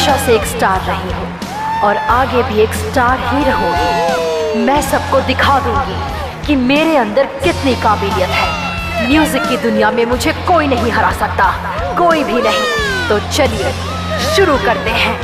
हमेशा से एक स्टार रही हूँ और आगे भी एक स्टार ही रहूंगी। मैं सबको दिखा दूंगी कि मेरे अंदर कितनी काबिलियत है। म्यूजिक की दुनिया में मुझे कोई नहीं हरा सकता, कोई भी नहीं। तो चलिए शुरू करते हैं।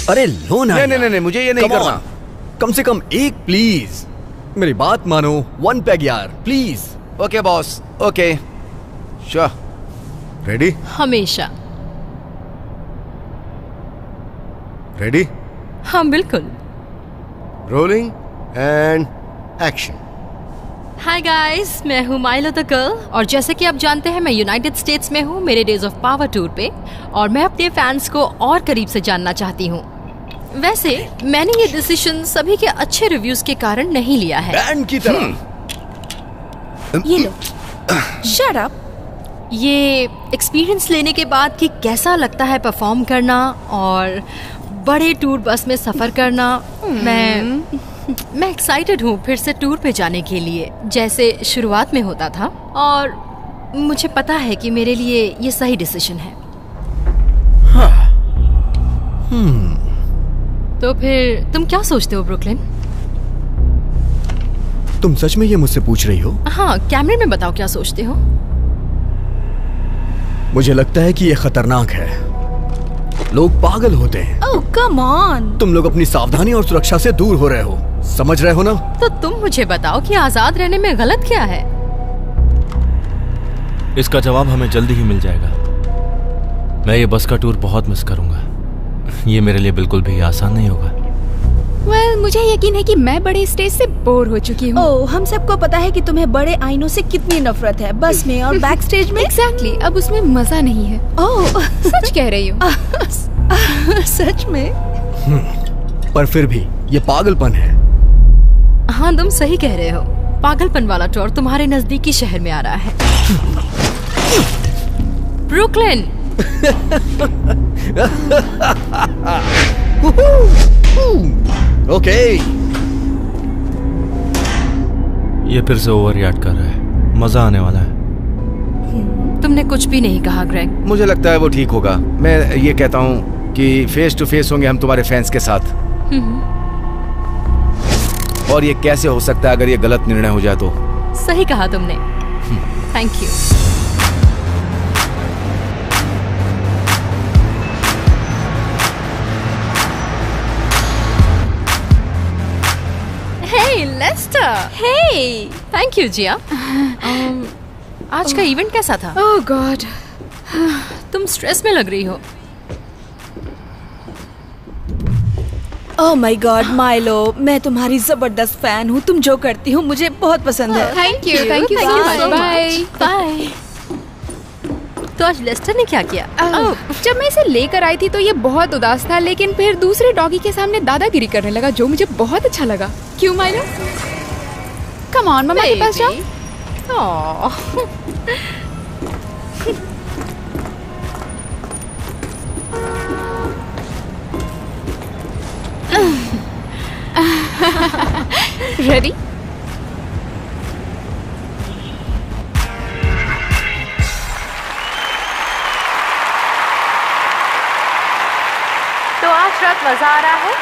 अरे लो ना। नहीं, मुझे ये नहीं करना। कम से कम एक प्लीज, मेरी बात मानो। 1 पैग यार please. Okay boss, okay sure. Ready? हमेशा। रेडी? हाँ बिल्कुल। Rolling and action. Hi guys, मैं हूँ माइलो द गर्ल और जैसे कि आप जानते हैं मैं यूनाइटेड स्टेट्स में हूँ मेरे डेज ऑफ पावर टूर पे, और मैं अपने फैंस को और करीब से जानना चाहती हूँ। वैसे मैंने ये डिसीजन सभी के अच्छे रिव्यूज के कारण नहीं लिया है। बैंड की तरह। ये लो। Shut up. ये एक्सपीरियंस लेने के बाद कि कैसा लगता है परफॉर्म करना और बड़े टूर बस में सफर करना, मैं एक्साइटेड हूँ फिर से टूर पे जाने के लिए, जैसे शुरुआत में होता था। और मुझे पता है कि मेरे लिए ये सही डिसीजन है। तो फिर तुम क्या सोचते हो ब्रुकलिन? तुम सच में ये मुझसे पूछ रही हो? हाँ, कैमरे में बताओ क्या सोचते हो। मुझे लगता है कि ये खतरनाक है। लोग पागल होते हैं। ओह कम ऑन। तुम लोग अपनी सावधानी और सुरक्षा से दूर हो रहे हो, समझ रहे हो ना? तो तुम मुझे बताओ कि आजाद रहने में गलत क्या है? इसका जवाब हमें जल्दी ही मिल जाएगा। मैं ये बस का टूर बहुत मिस करूंगा। ये मेरे लिए बिल्कुल भी आसान नहीं होगा। Well, मुझे यकीन है कि मैं बड़े स्टेज से बोर हो चुकी हूँ। ओह, हम सबको पता है कि तुम्हें बड़े आईनों से कितनी नफरत है, बस में और बैक स्टेज में। Exactly, अब उसमें मजा नहीं है। ओह सच कह रही हूँ। सच में? पर फिर भी ये पागलपन है। हाँ, तुम सही कह रहे हो। पागलपन वाला टूर तुम्हारे नजदीकी शहर में आ रहा है। ब्रुकलिन। ओके। ये फिर से ओवर रिएक्ट कर रहा है। मजा आने वाला है। तुमने कुछ भी नहीं कहा ग्रेग। मुझे लगता है वो ठीक होगा। मैं ये कहता हूँ कि फेस टू फेस होंगे हम तुम्हारे फैंस के साथ। और ये कैसे हो सकता है अगर ये गलत निर्णय हो जाए तो? सही कहा तुमने। Thank you. Hey Lester. Hey! Thank you Jiya. आज का इवेंट कैसा था? Oh God! तुम स्ट्रेस में लग रही हो। ओह माय गॉड माइलो, मैं तुम्हारी जबरदस्त फैन हूँ। तुम जो करती हो मुझे बहुत पसंद है। Thank you so much. Bye. Bye. तो आज लेस्टर ने क्या किया? जब मैं इसे लेकर आई थी तो ये बहुत उदास था, लेकिन फिर दूसरे डॉगी के सामने दादागिरी करने लगा, जो मुझे बहुत अच्छा लगा। क्यों माइलो? कम ऑन, मम्मा के पास जाओ। रेडी? तो आज रात मजा आ रहा है?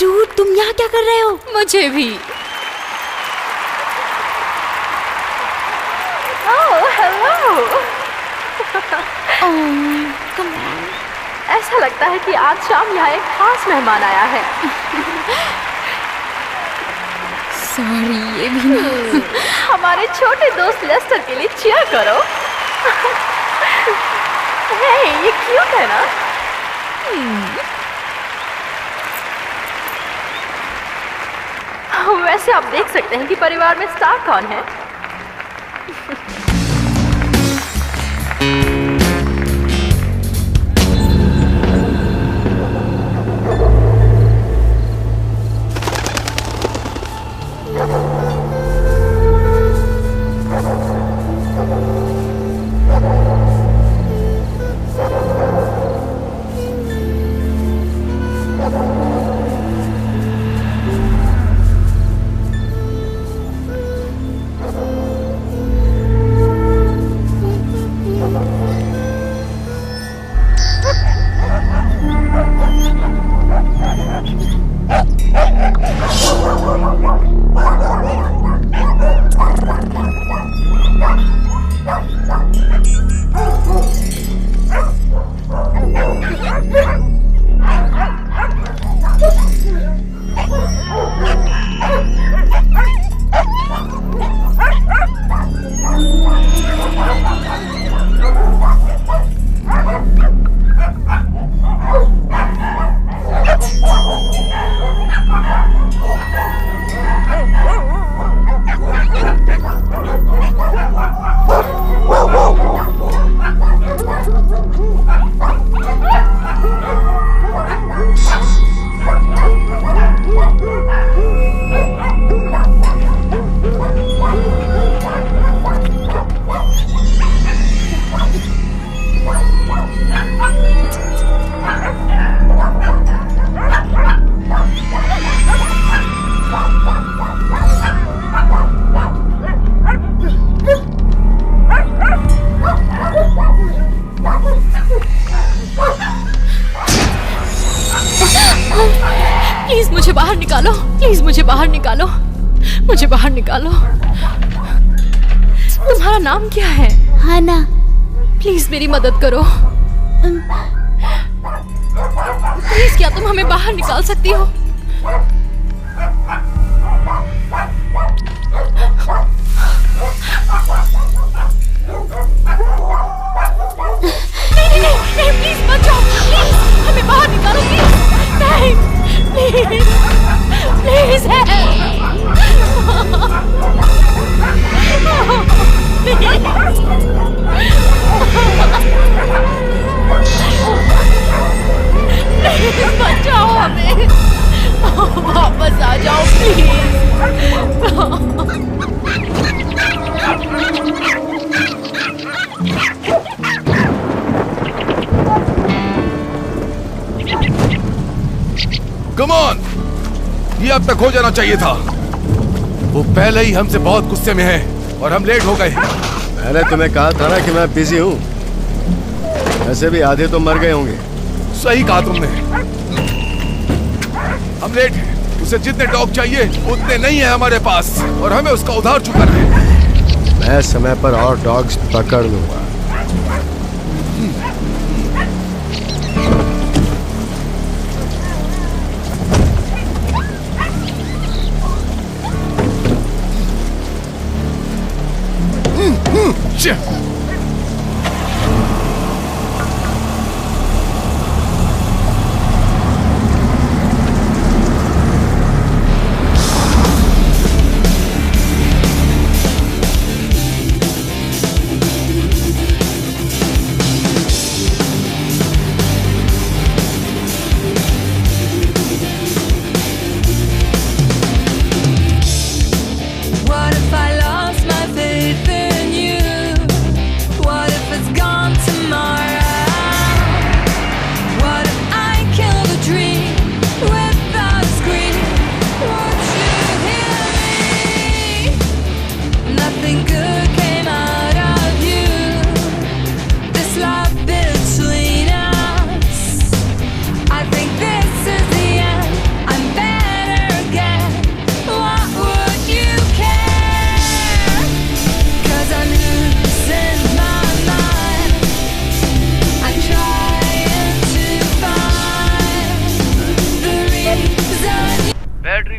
डूड, तुम यहाँ क्या कर रहे हो? मुझे भी। Oh hello. Come on. ऐसा लगता है कि आज शाम यहाँ एक खास मेहमान आया है। सॉरी, ये भी ना। हमारे छोटे दोस्त लेस्टर के लिए चीयर करो। हे, ये क्यूट है ना? वैसे आप देख सकते हैं कि परिवार में स्टार कौन है। निकालो, प्लीज मुझे बाहर निकालो, मुझे बाहर निकालो। तुम्हारा नाम क्या है? हाना। प्लीज मेरी मदद करो, प्लीज। क्या तुम हमें बाहर निकाल सकती हो? नहीं, प्लीज मत जाओ, प्लीज हमें बाहर निकालो, प्लीज। नहीं, प्लीज, प्लीज बचाओ हमें, वापस आ जाओ प्लीज। कम ऑन, ये अब तक हो जाना चाहिए था। वो पहले ही हमसे बहुत गुस्से में है और हम लेट हो गए। मैंने तुम्हें कहा था ना कि मैं बिजी हूँ। वैसे भी आधे तो मर गए होंगे। सही कहा तुमने, हम लेट हैं। उसे जितने डॉग चाहिए उतने नहीं है हमारे पास और हमें उसका उधार चुकाना है। मैं समय पर और डॉग्स पकड़ लूंगा।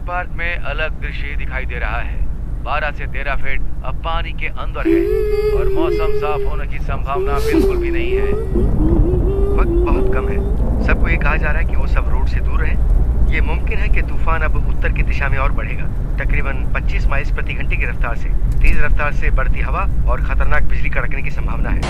पार्क में अलग दृश्य दिखाई दे रहा है। 12 से 13 फीट अब पानी के अंदर है और मौसम साफ होने की संभावना बिल्कुल भी नहीं है। वक्त बहुत कम है। सबको ये कहा जा रहा है कि वो सब रोड से दूर रहें। ये मुमकिन है कि तूफान अब उत्तर की दिशा में और बढ़ेगा, तकरीबन 25 माइल प्रति घंटे की रफ्तार से। तेज रफ्तार से बढ़ती हवा और खतरनाक बिजली कड़कने की संभावना है।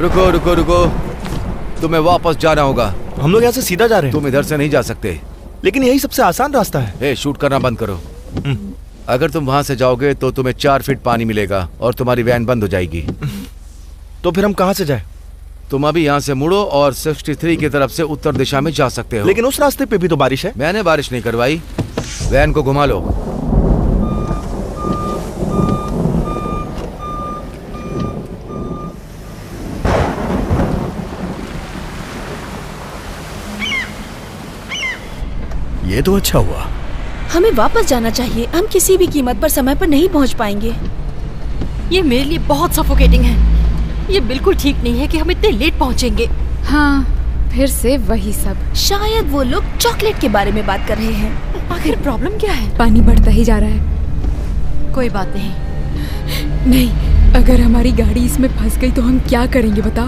रुको रुको रुको, तुम्हें वापस जाना होगा। हम लोग यहाँ से सीधा जा रहे हैं। तुम इधर से नहीं जा सकते। लेकिन यही सबसे आसान रास्ता है। शूट करना बंद करो। अगर तुम वहां से जाओगे तो तुम्हें 4 फीट पानी मिलेगा और तुम्हारी वैन बंद हो जाएगी। तो फिर हम कहाँ से जाए? तुम अभी यहाँ से मुड़ो और 63 की तरफ से उत्तर दिशा में जा सकते हो। लेकिन उस रास्ते पे भी तो बारिश है। मैंने बारिश नहीं करवाई। वैन को घुमा लो। ये तो अच्छा हुआ। हमें वापस जाना चाहिए। हम किसी भी कीमत पर समय पर नहीं पहुंच पाएंगे। ये मेरे लिए बहुत सफोकेटिंग है। ये बिल्कुल ठीक नहीं है कि हम इतने लेट पहुंचेंगे। हाँ, फिर से वही सब। शायद वो लोग चॉकलेट के बारे में बात कर रहे हैं। आखिर प्रॉब्लम क्या है? पानी बढ़ता ही जा रहा है। कोई बात नहीं। नहीं, अगर हमारी गाड़ी इसमें फंस गई तो हम क्या करेंगे बता?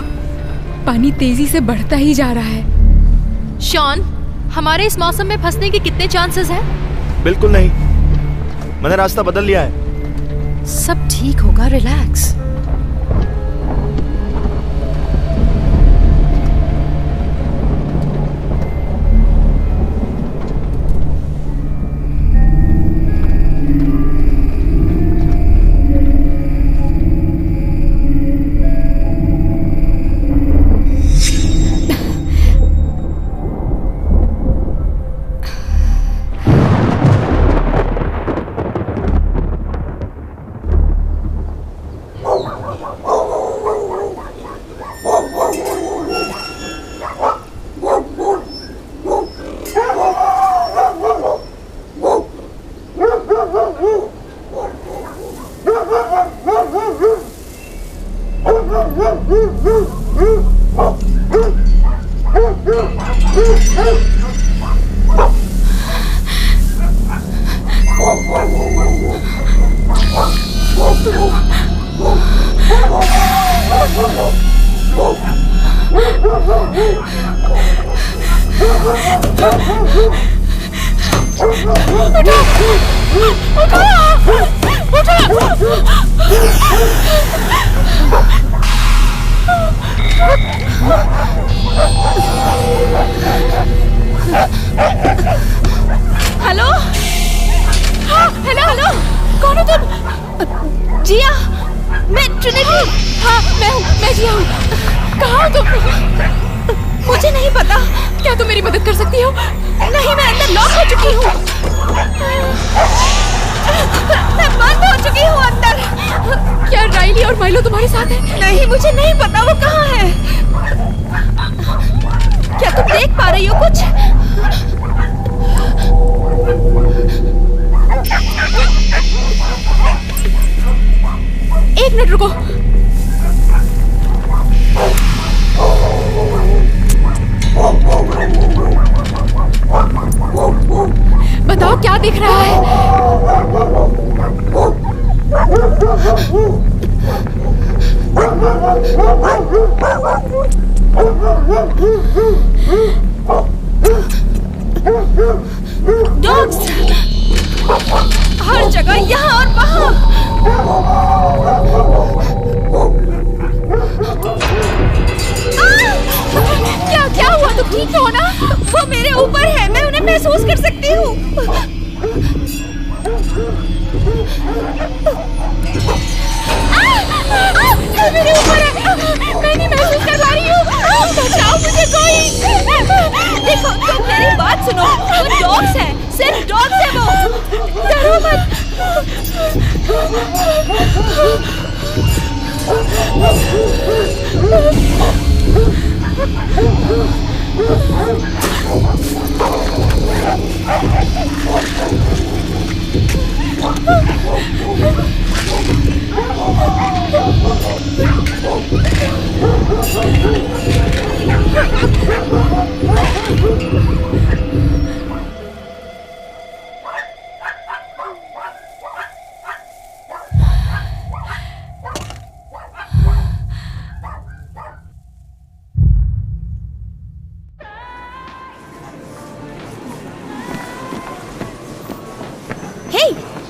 पानी तेजी से बढ़ता ही जा रहा है। शॉन, हमारे इस मौसम में फंसने के कितने चांसेस हैं? बिल्कुल नहीं। मैंने रास्ता बदल लिया है। सब ठीक होगा, रिलैक्स। हेलो, हाँ, हेलो, कौन हो तुम? जिया, मैं ट्रिनिटी। हाँ, मैं जिया हूँ। कहाँ हो तुम? मुझे नहीं पता। क्या तुम मेरी मदद कर सकती हो? नहीं, मैं अंदर लॉक हो चुकी हूँ। मैं बंद हो चुकी हूँ अंदर। क्या राइली और माइलो तुम्हारे साथ है? नहीं, मुझे नहीं पता वो कहाँ है। क्या तुम देख पा रही हो कुछ? एक मिनट रुको। बताओ क्या दिख रहा है? डॉग्स हर जगह, यहाँ और वहाँ। क्या हुआ? तुम ठीक हो ना? वो मेरे ऊपर है, मैं उन्हें महसूस कर सकती हूँ। मेरे ऊपर है, मैं नहीं महसूस कर पा रही हूँ। बचाओ मुझे कोई। देखो, तुम मेरी बात सुनो। वो डॉग्स हैं, सिर्फ डॉग्स हैं वो। डरो मत।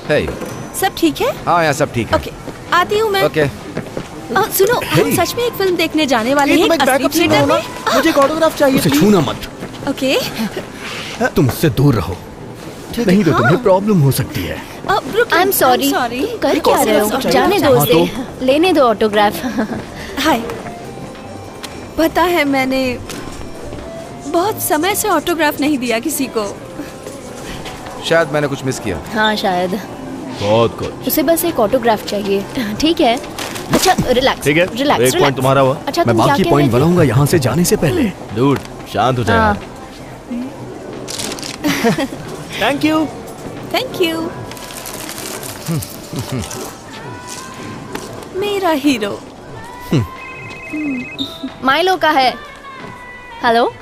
Hey. सब ठीक है? हाँ, यहाँ सब ठीक है। ओके, आती हूँ मैं। ओके। सुनो, हम सच में एक फिल्म देखने जाने वाले हैं असली थिएटर में। मुझे एक ऑटोग्राफ चाहिए। उसे छूना मत। ओके। तुम उससे दूर रहो, नहीं तो तुम्हें प्रॉब्लम हो सकती है। I am sorry. कर क्या रहे हो? जाने दो उसे, लेने दो ऑटोग्राफ। हाय, पता है मैंने बहुत समय से ऑटोग्राफ नहीं दिया किसी को। शायद मैंने कुछ मिस किया। हाँ शायद। बहुत कुछ। उसे बस एक ऑटोग्राफ चाहिए। ठीक है। अच्छा रिलैक्स। ठीक है, रिलैक्स। एक पॉइंट तुम्हारा हुआ। अच्छा, मैं बाकी पॉइंट बनाऊंगा यहाँ से जाने से पहले। डूड, शांत हो जाए। Thank you. Thank you. मेरा हीरो। माइलो का है। हेलो।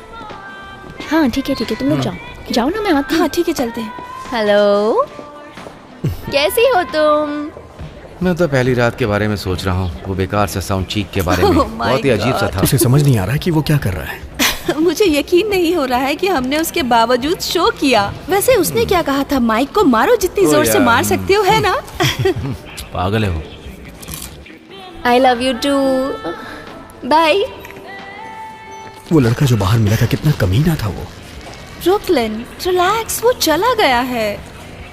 हाँ ठीक है तुम लोग जाओ ना, मैं आती हूँ। हाँ ठीक है, चलते हैं। हेलो, कैसी हो तुम? मैं तो पहली रात के बारे में सोच रहा हूँ, वो बेकार सा साउंड चीक के बारे में। बहुत ही अजीब सा था। उसे समझ नहीं आ रहा है कि वो क्या कर रहा है। मुझे यकीन नहीं हो रहा है कि हमने उसके बावजूद शो किया। वैसे उसने क्या कहा था? माइक को मारो जितनी जोर से मार सकते हो, है ना? पागल है वो। I love you too. Bye. वो लड़का जो बाहर मिला था, कितना कमीना था वो। ब्रुकलिन, रिलैक्स, वो चला गया है।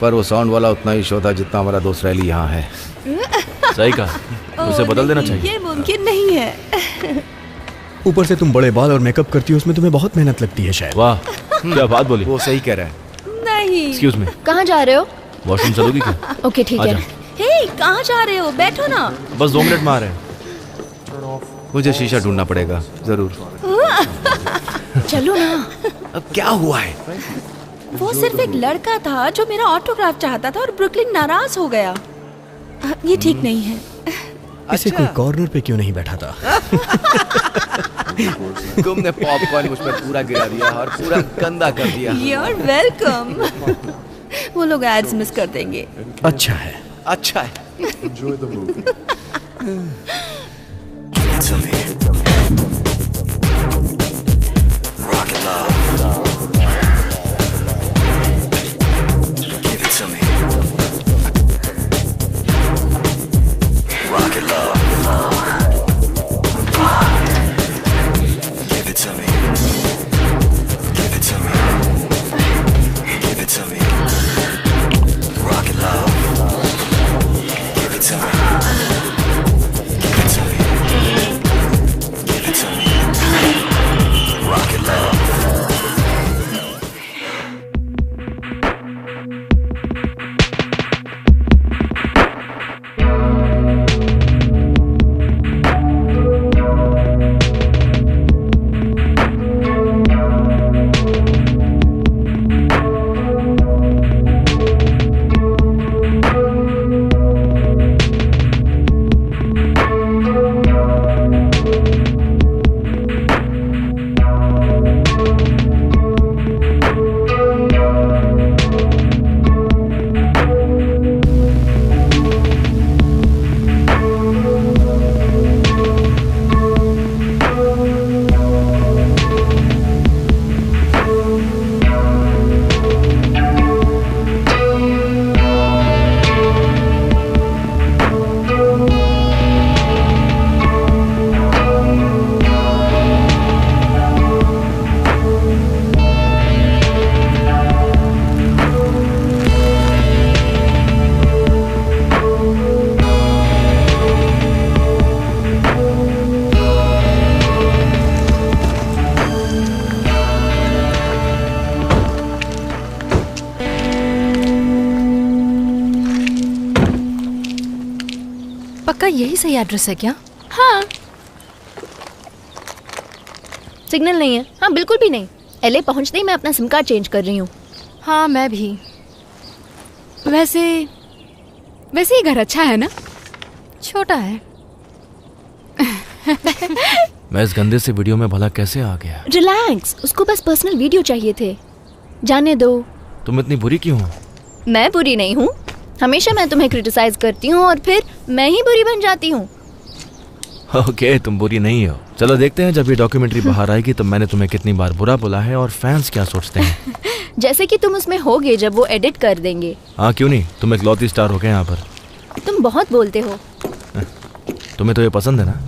पर वो साउंड वाला उतना ही शो था जितना हमारा दोस्त रैली यहाँ है। सही कहा, उसे बदल देना चाहिए। ये मुमकिन नहीं है। ऊपर से तुम बड़े बाल और मेकअप करती हो, उसमें तुम्हें बहुत मेहनत लगती है शायद। वाह, क्या बात बोली। वो सही कह रहा है। नहीं। एक्सक्यूज मी, कहाँ जा रहे हो? वॉशरूम चलोगी क्या? ओके ठीक है। हे, कहाँ जा रहे हो? बैठो ना। बस 2 मिनट में आ रहे हैं। मुझे शीशा ढूंढना पड़ेगा जरूर। चलो ना। अब क्या हुआ है? वो सिर्फ एक लड़का था जो मेरा ऑटोग्राफ चाहता था और ब्रुकलिन नाराज हो गया। ये ठीक नहीं है। इसे कोई कॉर्नर पे क्यों नहीं बैठा था? तुमने पॉपकॉर्न मुझ पर पूरा गिरा दिया और पूरा गंदा कर दिया। You're welcome. वो लोग एड्स मिस कर देंगे। अच्छा है। अच्छा है। Enjoy the movie. पक्का यही सही एड्रेस है क्या? हाँ। सिग्नल नहीं है। हाँ बिल्कुल भी नहीं। एलए पहुंचते ही मैं अपना सिम कार्ड चेंज कर रही हूँ। हाँ मैं भी। वैसे ये घर अच्छा है ना? छोटा है। मैं इस गंदे से वीडियो में भला कैसे आ गया? रिलैक्स, उसको बस पर्सनल वीडियो चाहिए थे। जाने दो। तुम इतनी बुरी क्यों हो? मैं बुरी नहीं हूँ। हमेशा मैं तुम्हें क्रिटिसाइज करती हूँ और फिर मैं ही बुरी बन जाती हूँ। ओके, तुम बुरी नहीं हो। चलो देखते हैं जब ये डॉक्यूमेंट्री बाहर आएगी तब मैंने तुम्हें कितनी बार बुरा बोला है और फैंस क्या सोचते हैं। जैसे कि तुम उसमें होगे जब वो एडिट कर देंगे। हाँ क्यों नहीं, तुम एक लौती स्टार हो गए यहाँ पर। तुम बहुत बोलते हो। तुम्हें तो ये पसंद है ना?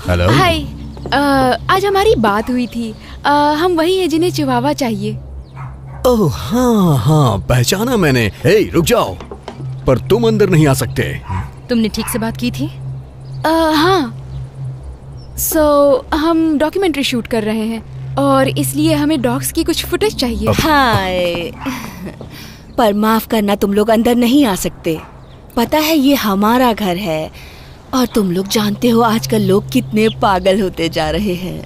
हेलो। हाय। आज हमारी बात हुई थी। हम वही हैं जिन्हें चिवावा चाहिए। ओह हाँ हाँ, पहचाना मैंने। हे रुक जाओ, पर तुम अंदर नहीं आ सकते। तुमने ठीक से बात की थी? हाँ। हम डॉक्यूमेंट्री शूट कर रहे हैं और इसलिए हमें डॉग्स की कुछ फुटेज चाहिए। हाय, पर माफ करना, तुम लोग अंदर नहीं आ सकते। पता है ये हमारा घर है और तुम लोग जानते हो आजकल लोग कितने पागल होते जा रहे हैं।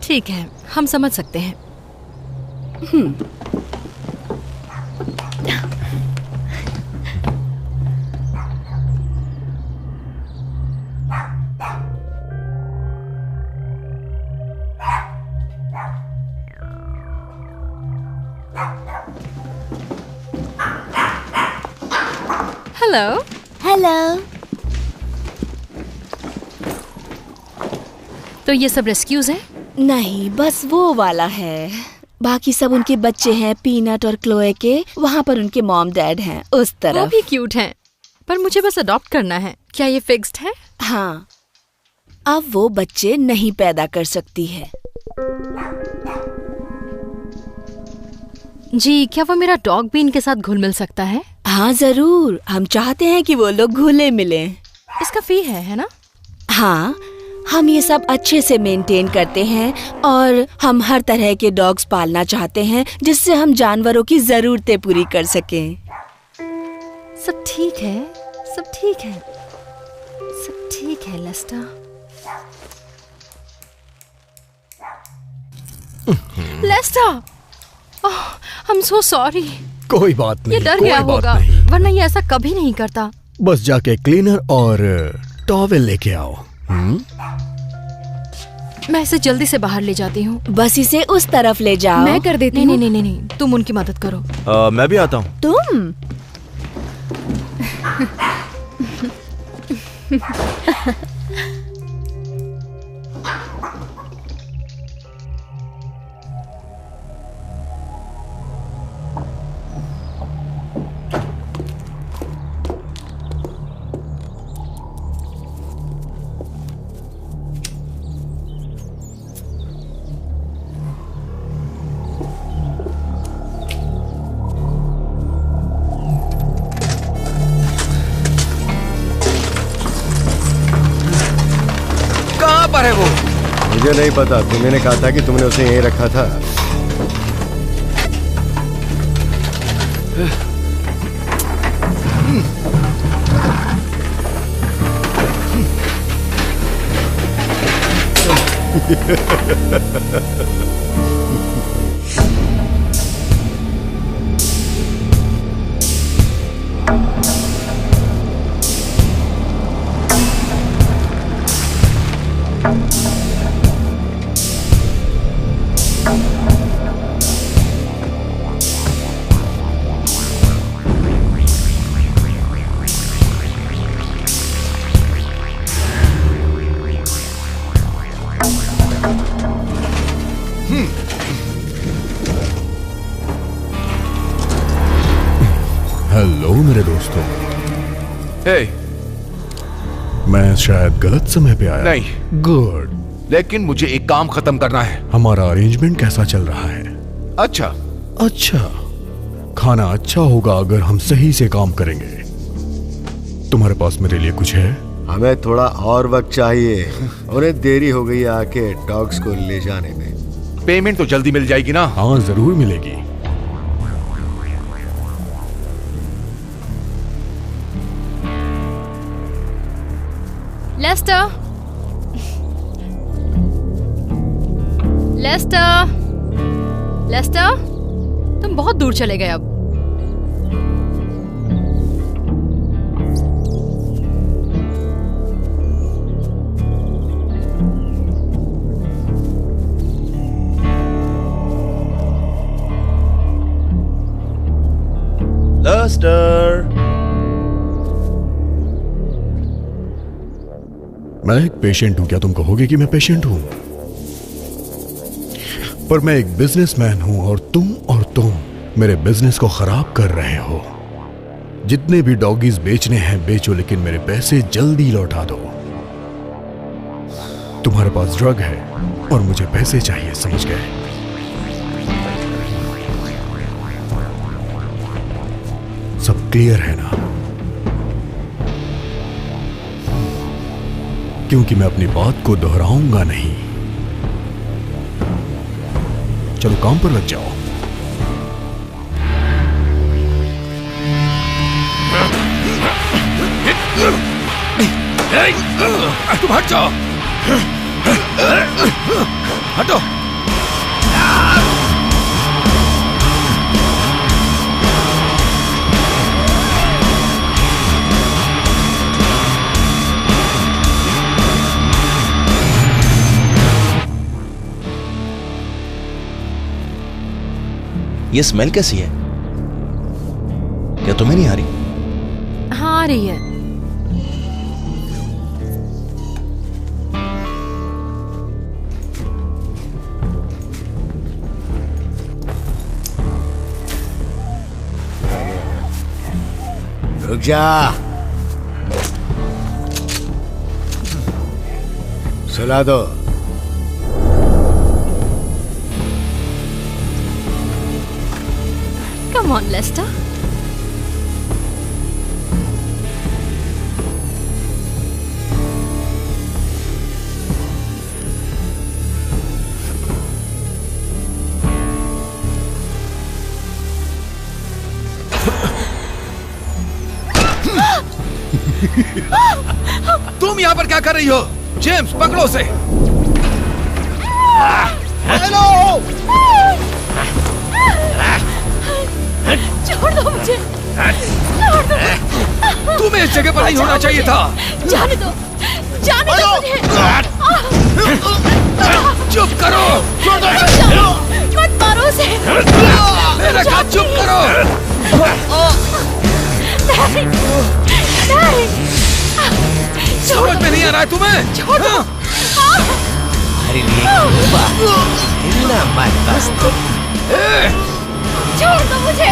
ठीक है, हम समझ सकते हैं। हेलो। हेलो। तो ये सब रेस्क्यूज हैं? नहीं, बस वो वाला है। बाकी सब उनके बच्चे हैं, पीनट और क्लोए के। वहाँ पर उनके मॉम डैड हैं उस तरफ। वो भी क्यूट हैं, पर मुझे बस अडॉप्ट करना है। क्या ये फिक्स्ड है? हाँ, अब वो बच्चे नहीं पैदा कर सकती है। जी, क्या वो मेरा डॉग भी इनके साथ घुल मिल सकता है? हाँ जरूर, हम चाहते हैं कि वो लोग घुले मिले। इसका फी है ना? हाँ, हम ये सब अच्छे से मेंटेन करते हैं और हम हर तरह के डॉग्स पालना चाहते हैं जिससे हम जानवरों की जरूरतें पूरी कर सकें। सब ठीक है, सब ठीक है, सब ठीक है Lester. Lester, I am so sorry. कोई बात नहीं, ये डर कोई गया बात होगा, नहीं। वरना ये ऐसा कभी नहीं करता। बस जाके क्लीनर और टॉवेल लेके आओ। मैं इसे जल्दी से बाहर ले जाती हूँ। बस इसे उस तरफ ले जाओ। मैं कर देती नहीं हूँ। नहीं नहीं नहीं, तुम उनकी मदद करो। मैं भी आता हूँ। तुम कहाँ पर है वो? मुझे नहीं पता, तुम्हें ने कहा था कि तुमने उसे यहीं रखा था। हेलो मेरे दोस्तों। हे, मैं शायद गलत समय पे आया। नहीं। गुड। लेकिन मुझे एक काम खत्म करना है। हमारा अरेंजमेंट कैसा चल रहा है? अच्छा। अच्छा, खाना अच्छा होगा अगर हम सही से काम करेंगे। तुम्हारे पास मेरे लिए कुछ है? हमें थोड़ा और वक्त चाहिए। उन्हें देरी हो गई आके डॉग्स को ले जाने में। पेमेंट तो जल्दी मिल जाएगी ना? हाँ, जरूर मिलेगी। लेस्टर, लेस्टर, लेस्टर, तुम बहुत दूर चले गए अब। लेस्टर, मैं एक पेशेंट हूं। क्या तुम कहोगे कि मैं पेशेंट हूं? पर मैं एक बिजनेसमैन हूं और तुम मेरे बिजनेस को खराब कर रहे हो। जितने भी डॉगीज बेचने हैं बेचो, लेकिन मेरे पैसे जल्दी लौटा दो। तुम्हारे पास ड्रग है और मुझे पैसे चाहिए, समझ गए? सब क्लियर है ना? क्योंकि मैं अपनी बात को दोहराऊंगा नहीं। चलो काम पर लग जाओ। तुम हट जाओ। हटो। ये स्मेल कैसी है? क्या तुम्हें नहीं आ रही? हाँ, आ रही है। रुक जा। सुला दो। Come on, Lester. तुम यहाँ पर क्या कर रही हो? जेम्स, पकड़ो उसे। हेलो! छोड़ दो मुझे। छोड़ दो। तुम्हें इस जगह पर नहीं होना चाहिए था। जाने दो। जाने दो मुझे। चुप करो। मत मारो उसे। मैंने कहा चुप करो। नहीं। समझ में नहीं आ रहा है तुम्हें? छोड़ दो। छोड़ दो मुझे।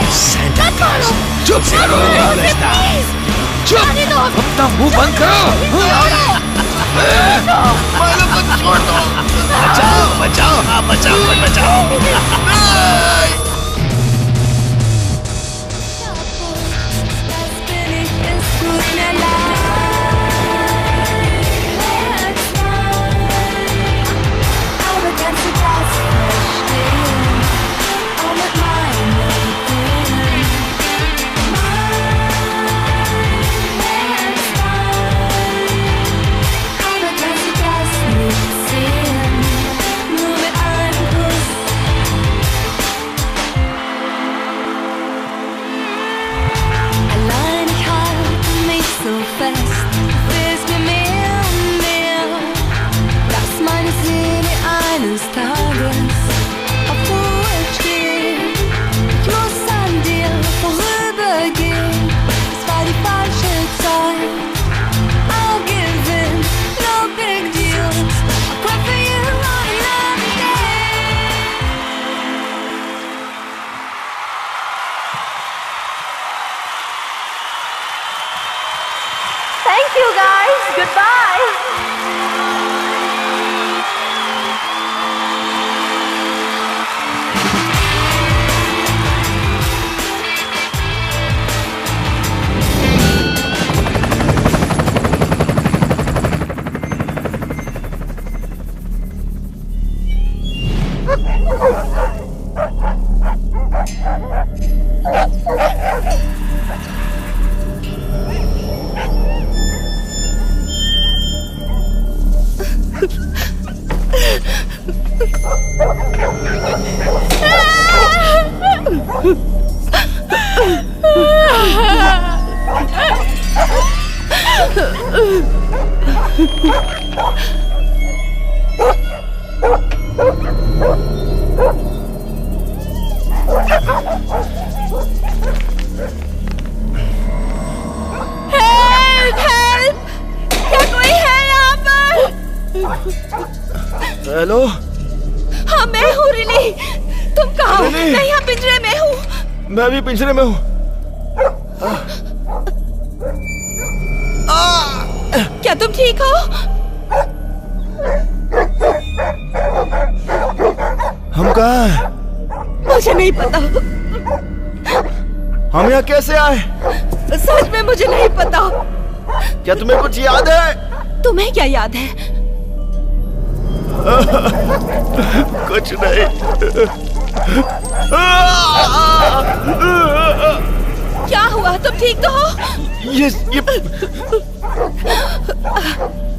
मत मारो। चुप करो। चुप। अपना मुंह बंद करो। छोड़ दो। बचाओ, बचाओ, बचाओ, बचाओ। Thank you guys. Goodbye. Hello. हाँ मैं हूँ रिली। तुम कहाँ हो? मैं यहाँ पिंजरे में हूँ। मैं भी पिंजरे में हूँ। क्या तुम ठीक हो? हम कहाँ हैं? मुझे नहीं पता। हम यहाँ कैसे आए? सच में मुझे नहीं पता। क्या तुम्हें कुछ याद है? तुम्हें क्या याद है? कुछ नहीं। क्या हुआ? तुम ठीक तो हो? ये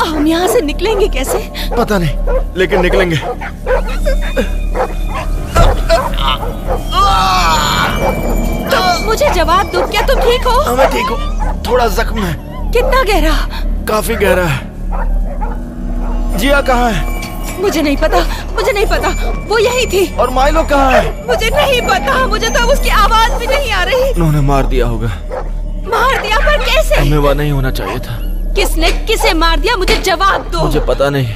हम यहाँ से निकलेंगे कैसे? पता नहीं, लेकिन निकलेंगे। तुम मुझे जवाब दो, क्या तुम ठीक हो? मैं ठीक हूँ, थोड़ा जख्म है। कितना गहरा? काफी गहरा है। जिया कहाँ है? मुझे नहीं पता, मुझे नहीं पता। वो यही थी। और माइलो कहाँ है? मुझे नहीं पता, मुझे तो उसकी आवाज भी नहीं आ रही। उन्होंने मार दिया होगा। मार दिया? पर कैसे? हमें वहाँ नहीं होना चाहिए था। किसने किसे मार दिया? मुझे जवाब दो। मुझे पता नहीं।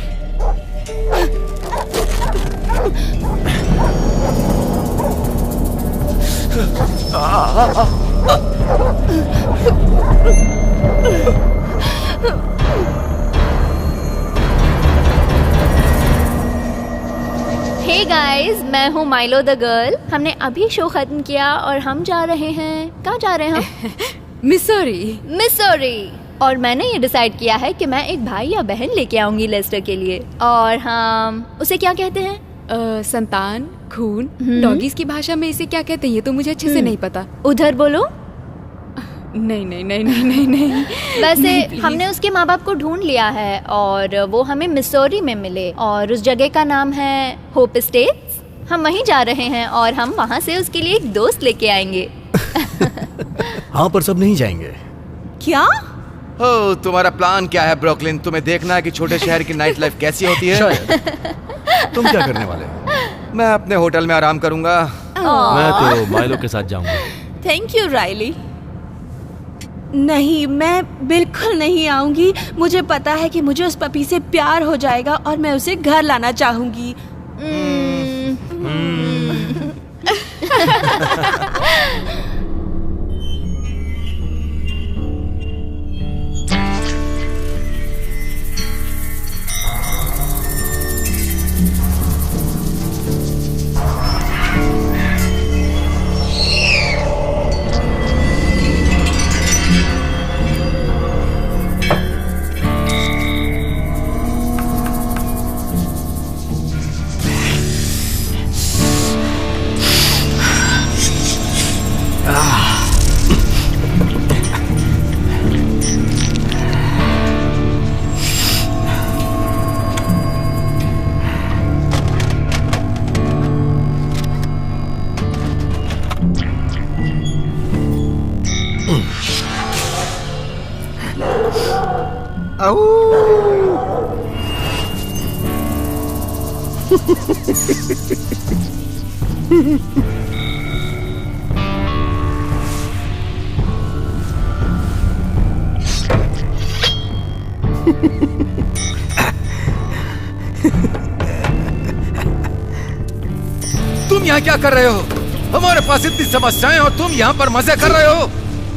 हे गाइस, मैं हूँ माइलो द गर्ल। हमने अभी शो खत्म किया और हम जा रहे हैं। कहाँ जा रहे हैं हम? मिसौरी। मिसौरी। और मैंने ये डिसाइड किया है कि मैं एक भाई या बहन लेके आऊंगी लेस्टर के लिए। और हम उसे क्या कहते हैं? संतान, खून। डॉगीज की भाषा में इसे क्या कहते हैं ये तो मुझे अच्छे से नहीं पता। उधर बोलो। नहीं नहीं नहीं नहीं नहीं नहीं। वैसे नहीं, हमने उसके माँ बाप को ढूंढ लिया है और वो हमें मिसौरी में मिले और उस जगह का नाम है होप स्टेट्स। हम वहीं जा रहे हैं और हम वहाँ से उसके लिए एक दोस्त लेके आएंगे। हाँ, पर सब नहीं जाएंगे। क्या? ओ, तुम्हारा प्लान क्या है ब्रुकलिन? तुम्हें देखना है कि छोटे शहर की नाइट लाइफ कैसी होती है? तुम क्या करने वाले हो? मैं अपने होटल में आराम करूंगा। मैं तो माइलो के साथ जाऊंगा। Thank you Riley. नहीं, मैं बिल्कुल नहीं आऊंगी। मुझे पता है कि मुझे उस पपी से प्यार हो जाएगा और मैं उसे घर लाना चाहूंगी। तुम यहाँ क्या कर रहे हो? हमारे पास इतनी समस्याएं और तुम यहाँ पर मजे कर रहे हो।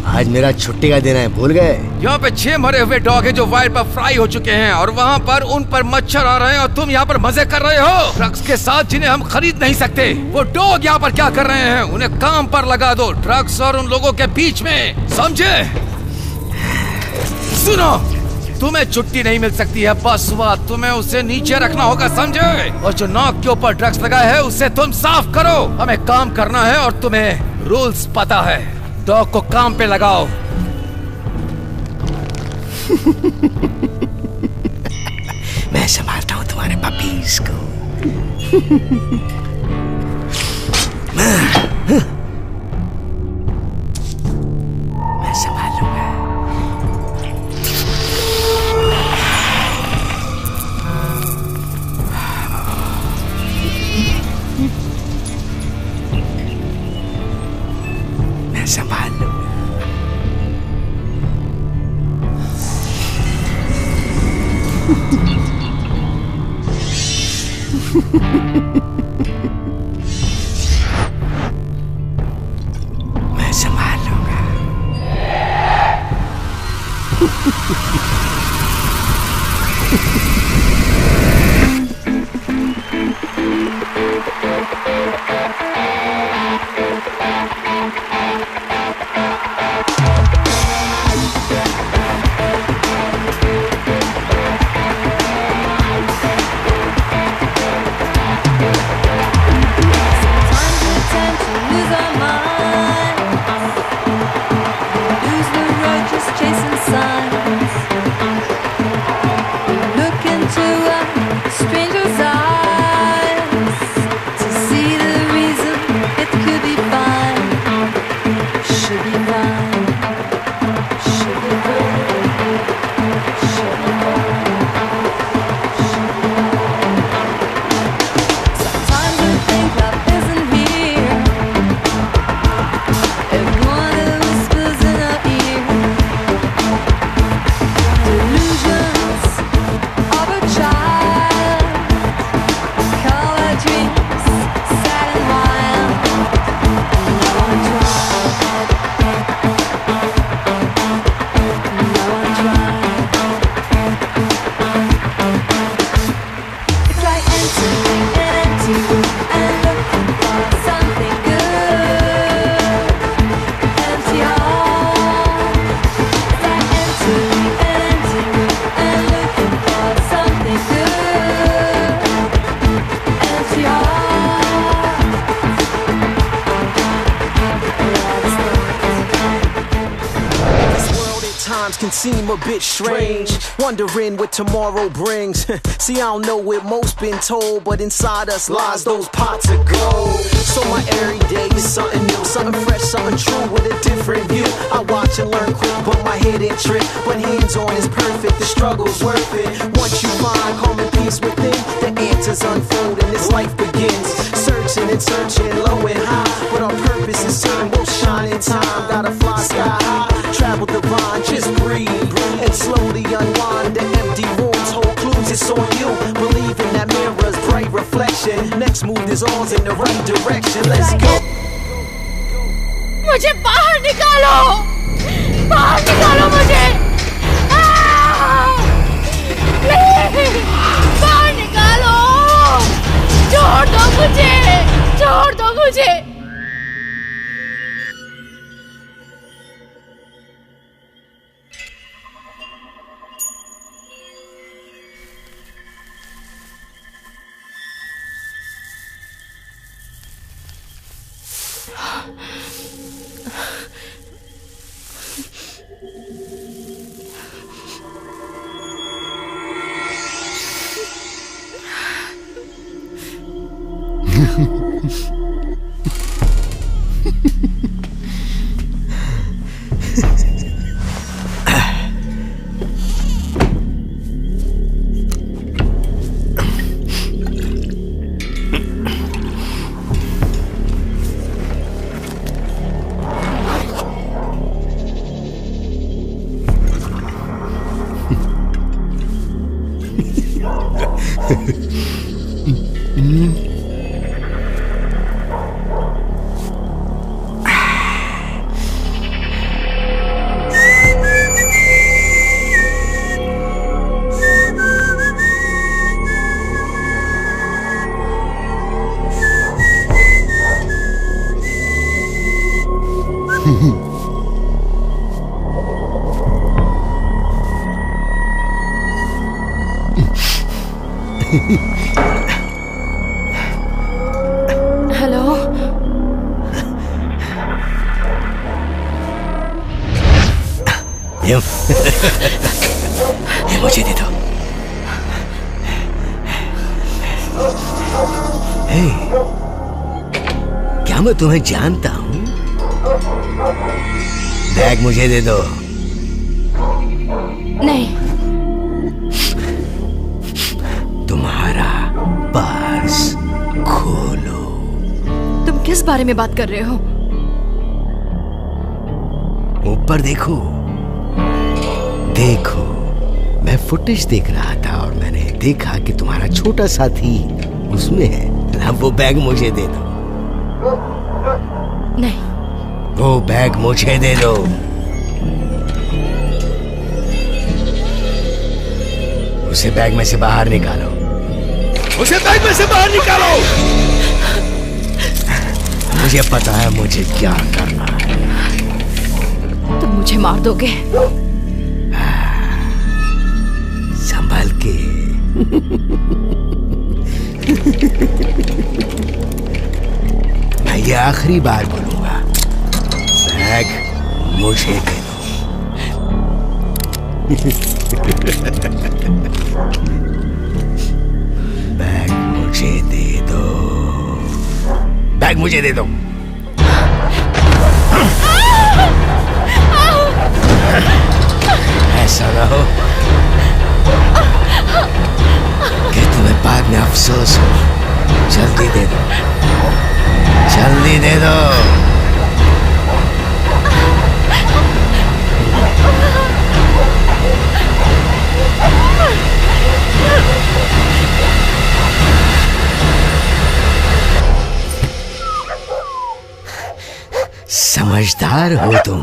आज मेरा छुट्टी का दिन है, भूल गए? यहाँ पे 6 मरे हुए डॉग हैं जो वायर पर फ्राई हो चुके हैं और वहाँ पर उन पर मच्छर आ रहे हैं और तुम यहाँ पर मजे कर रहे हो ड्रग्स के साथ जिन्हें हम खरीद नहीं सकते। वो डॉग यहाँ पर क्या कर रहे हैं? उन्हें काम पर लगा दो, ड्रग्स और उन लोगों के बीच में, समझे? सुनो, तुम्हें छुट्टी नहीं मिल सकती है, बस हुआ। तुम्हें उसे नीचे रखना होगा, समझे? और जो नाक के ऊपर ड्रग्स लगाए है उसे तुम साफ करो। हमें काम करना है और तुम्हें रूल्स पता है। डॉग को काम पे लगाओ। मैं संभालता हूँ तुम्हारे पपीज को। मैं संभाल लूंगा। मैं संभाल लूंगा। मैं संभाल लूंगा। can seem a bit strange, wondering what tomorrow brings. See, I don't know what most been told, but inside us lies those pots of gold. So my every day is something new, something fresh, something true with a different view. I watch and learn quick, but my head ain't trip. But hands-on is perfect, the struggle's worth it. Once you find calm and peace within, the answers unfold and this life begins. Searching and searching, low and high, but our purpose is certain, we'll shine in time. Gotta fly sky high, travel divine, just breathe and slowly unwind the empty rooms. Hold clues, it's on you. Believe in that mirror's bright reflection. Next move is alls in the right direction. Let's go. मुझे बाहर निकालो, बाहर निकालो मुझे, please बाहर निकालो, छोड़ दो मुझे, छोड़ दो मुझे। हेलो, मुझे दे दो। हे, क्या मैं तुम्हें जानता हूँ? बैग मुझे दे दो। नहीं। तुम्हारा पर्स खोलो। तुम किस बारे में बात कर रहे हो? ऊपर देखो, देखो। मैं फुटेज देख रहा था और मैंने देखा कि तुम्हारा छोटा साथी उसमें है। अब वो बैग मुझे दे दो। नहीं। वो बैग मुझे दे दो। उसे बैग में से बाहर निकालो। उसे बैग में से बाहर निकालो। मुझे पता है मुझे क्या करना है। तुम मुझे मार दोगे। संभल के। मैं ये आखिरी बार बोलूंगा, बैग मुझे दे दो। बैग मुझे दे दो। बैग मुझे दे दो। ऐसा ना हो कि तुम्हें बाद में अफसोस हो। जल्दी दे दो, जल्दी दे दो। समझदार हो तुम।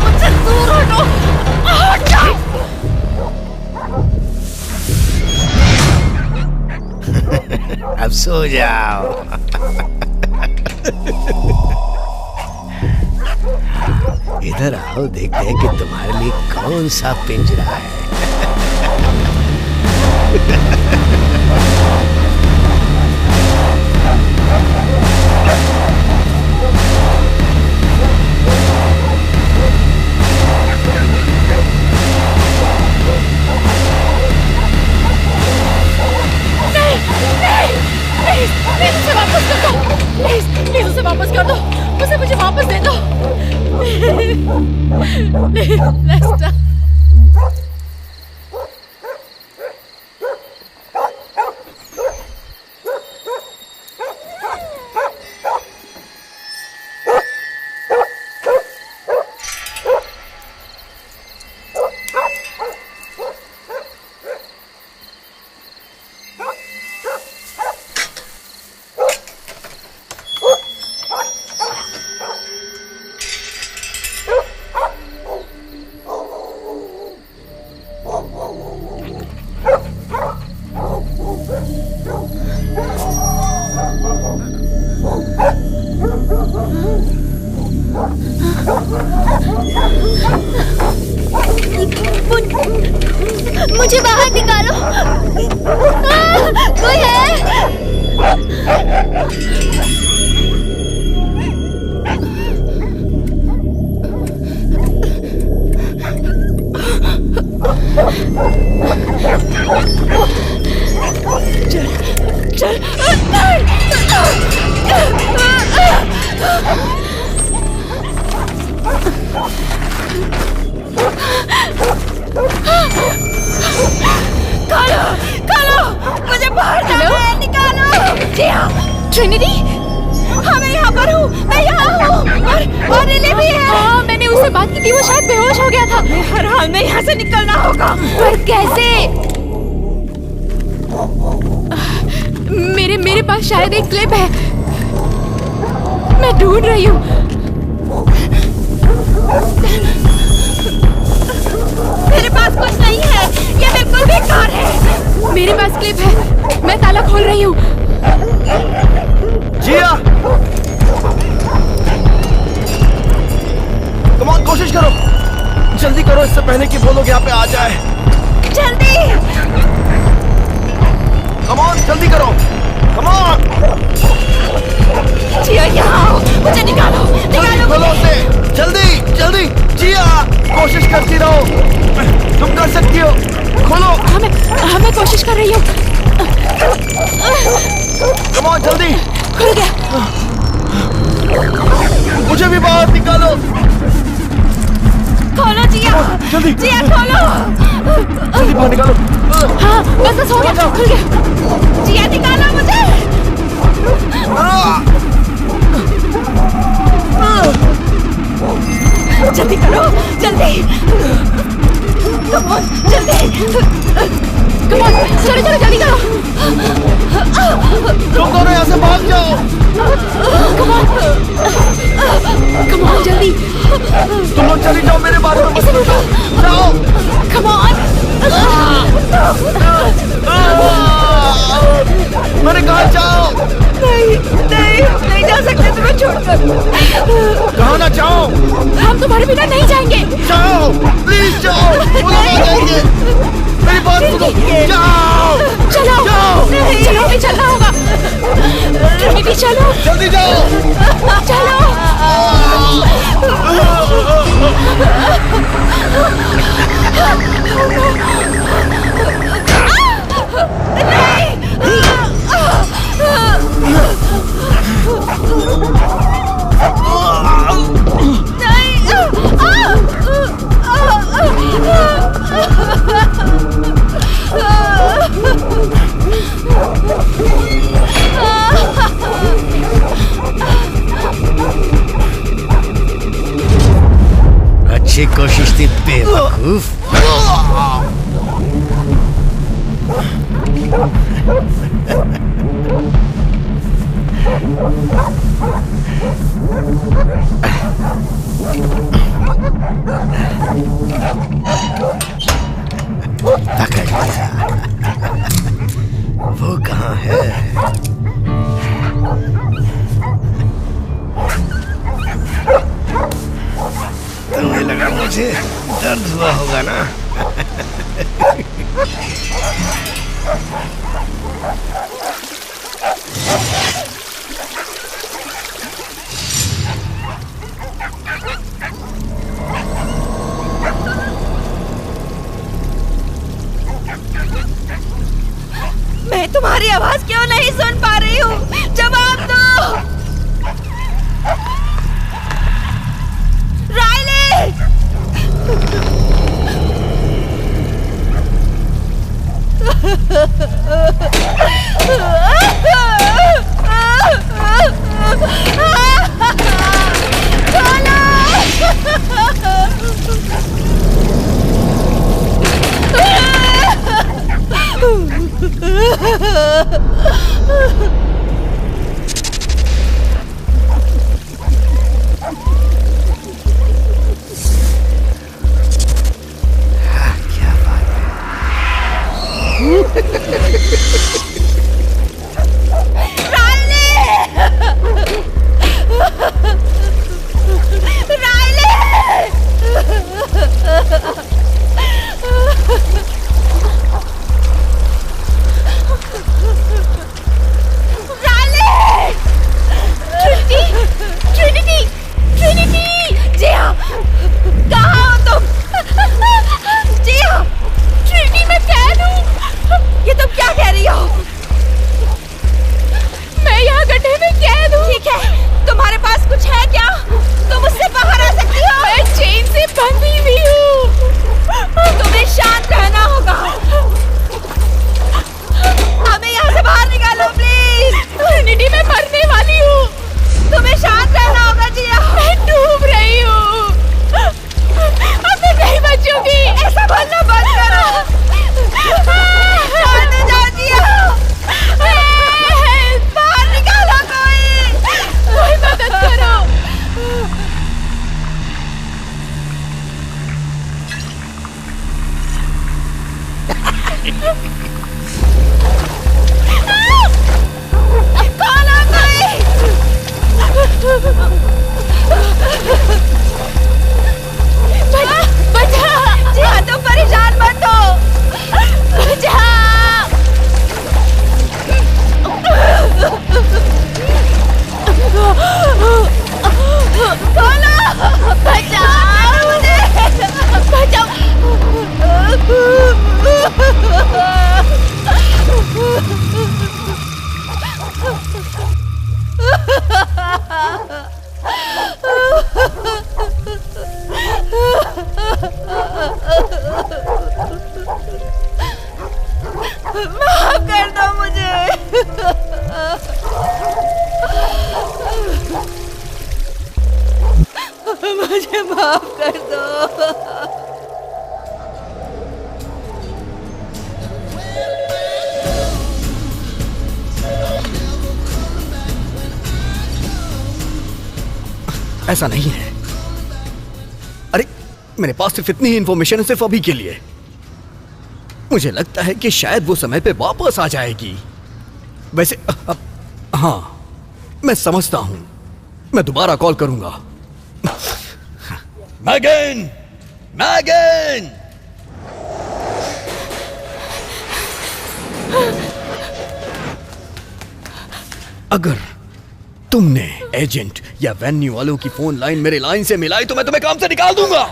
मुझसे दूर हटो, हट जाओ। अब सो जाओ। इधर आओ, देखते हैं कि तुम्हारे लिए कौन सा पिंजरा है। प्लीज उसे वापस कर दो। प्लीज उसे वापस कर दो। उसे मुझे वापस दे दो। लेस्टर। मुझे बाहर निकालो। कोई है? चल खोलो, मुझे बाहर जाना है, निकालो। जी हाँ, ट्रिनिटी, हाँ मैं यहाँ पर हूँ, मैं यहाँ हूँ। और लिली भी है। हाँ, मैंने उससे बात की थी, वो शायद बेहोश हो गया था। हर हाल में यहाँ से निकलना होगा। पर कैसे? मेरे पास शायद एक क्लिप है, मैं ढूंढ रही हूँ। मेरे पास कुछ नहीं है, ये बिल्कुल बेकार है। मेरे पास क्लिप है, मैं ताला खोल रही हूँ। जिया, कम ऑन, कोशिश करो, जल्दी करो, इससे पहले कि वो लोग यहाँ पे आ जाए। जल्दी, कम ऑन, जल्दी करो, कम ऑन। जिया यहाँ आओ, मुझे निकालो, निकालो खोलो उसे, जल्दी जल्दी। जिया, कोशिश करती रहो, तुम कर सकती हो, खोलो। हाँ मैं कोशिश कर रही हूँ। कम ऑन, जल्दी। खुल गया। मुझे भी बाहर निकालो। खोलो जिया, जल्दी जिया खोलो। जल्दी बाहर निकालो। हाँ बस हो गया, खुल गया। जिया निकालो मुझे। जल्दी करो, जल्दी। कम ऑन, जल्दी। कम ऑन, चलो जल्दी करो। तुम दोनों यहाँ से भाग जाओ। कम ऑन जल्दी। तुम लोग चली जाओ, मेरे बारे में मत सोचो। जाओ। Come on. मैंने कहा जाओ। नहीं जा सकते तुम्हें छोड़कर। कहाँ ना जाओ। हम तुम्हारे बिना नहीं जाएंगे। जाओ, प्लीज जाओ, वो लोग आ जाएंगे। मेरी बात सुनो, जाओ। चलो चलो, भी चलना होगा। ट्रिनिटी चलो, जल्दी जाओ। चलो। अच्छी कोशिश थी बेवकूफ। पकड़ लिया। वो कहाँ है? मुझे दर्द हुआ होगा ना। मैं तुम्हारी आवाज क्यों नहीं सुन पा रही हूँ? जवाब दो। राइली! माफ कर दो मुझे। मुझे माफ कर दो। ऐसा नहीं है। अरे मेरे पास सिर्फ इतनी ही इंफॉर्मेशन है, सिर्फ अभी के लिए। मुझे लगता है कि शायद वो समय पे वापस आ जाएगी। वैसे हाँ, मैं समझता हूं। मैं दोबारा कॉल करूंगा। मैगन! मैगन! अगर तुमने एजेंट या वेन्यू वालों की फोन लाइन मेरे लाइन से मिलाई तो मैं तुम्हें काम से निकाल दूंगा।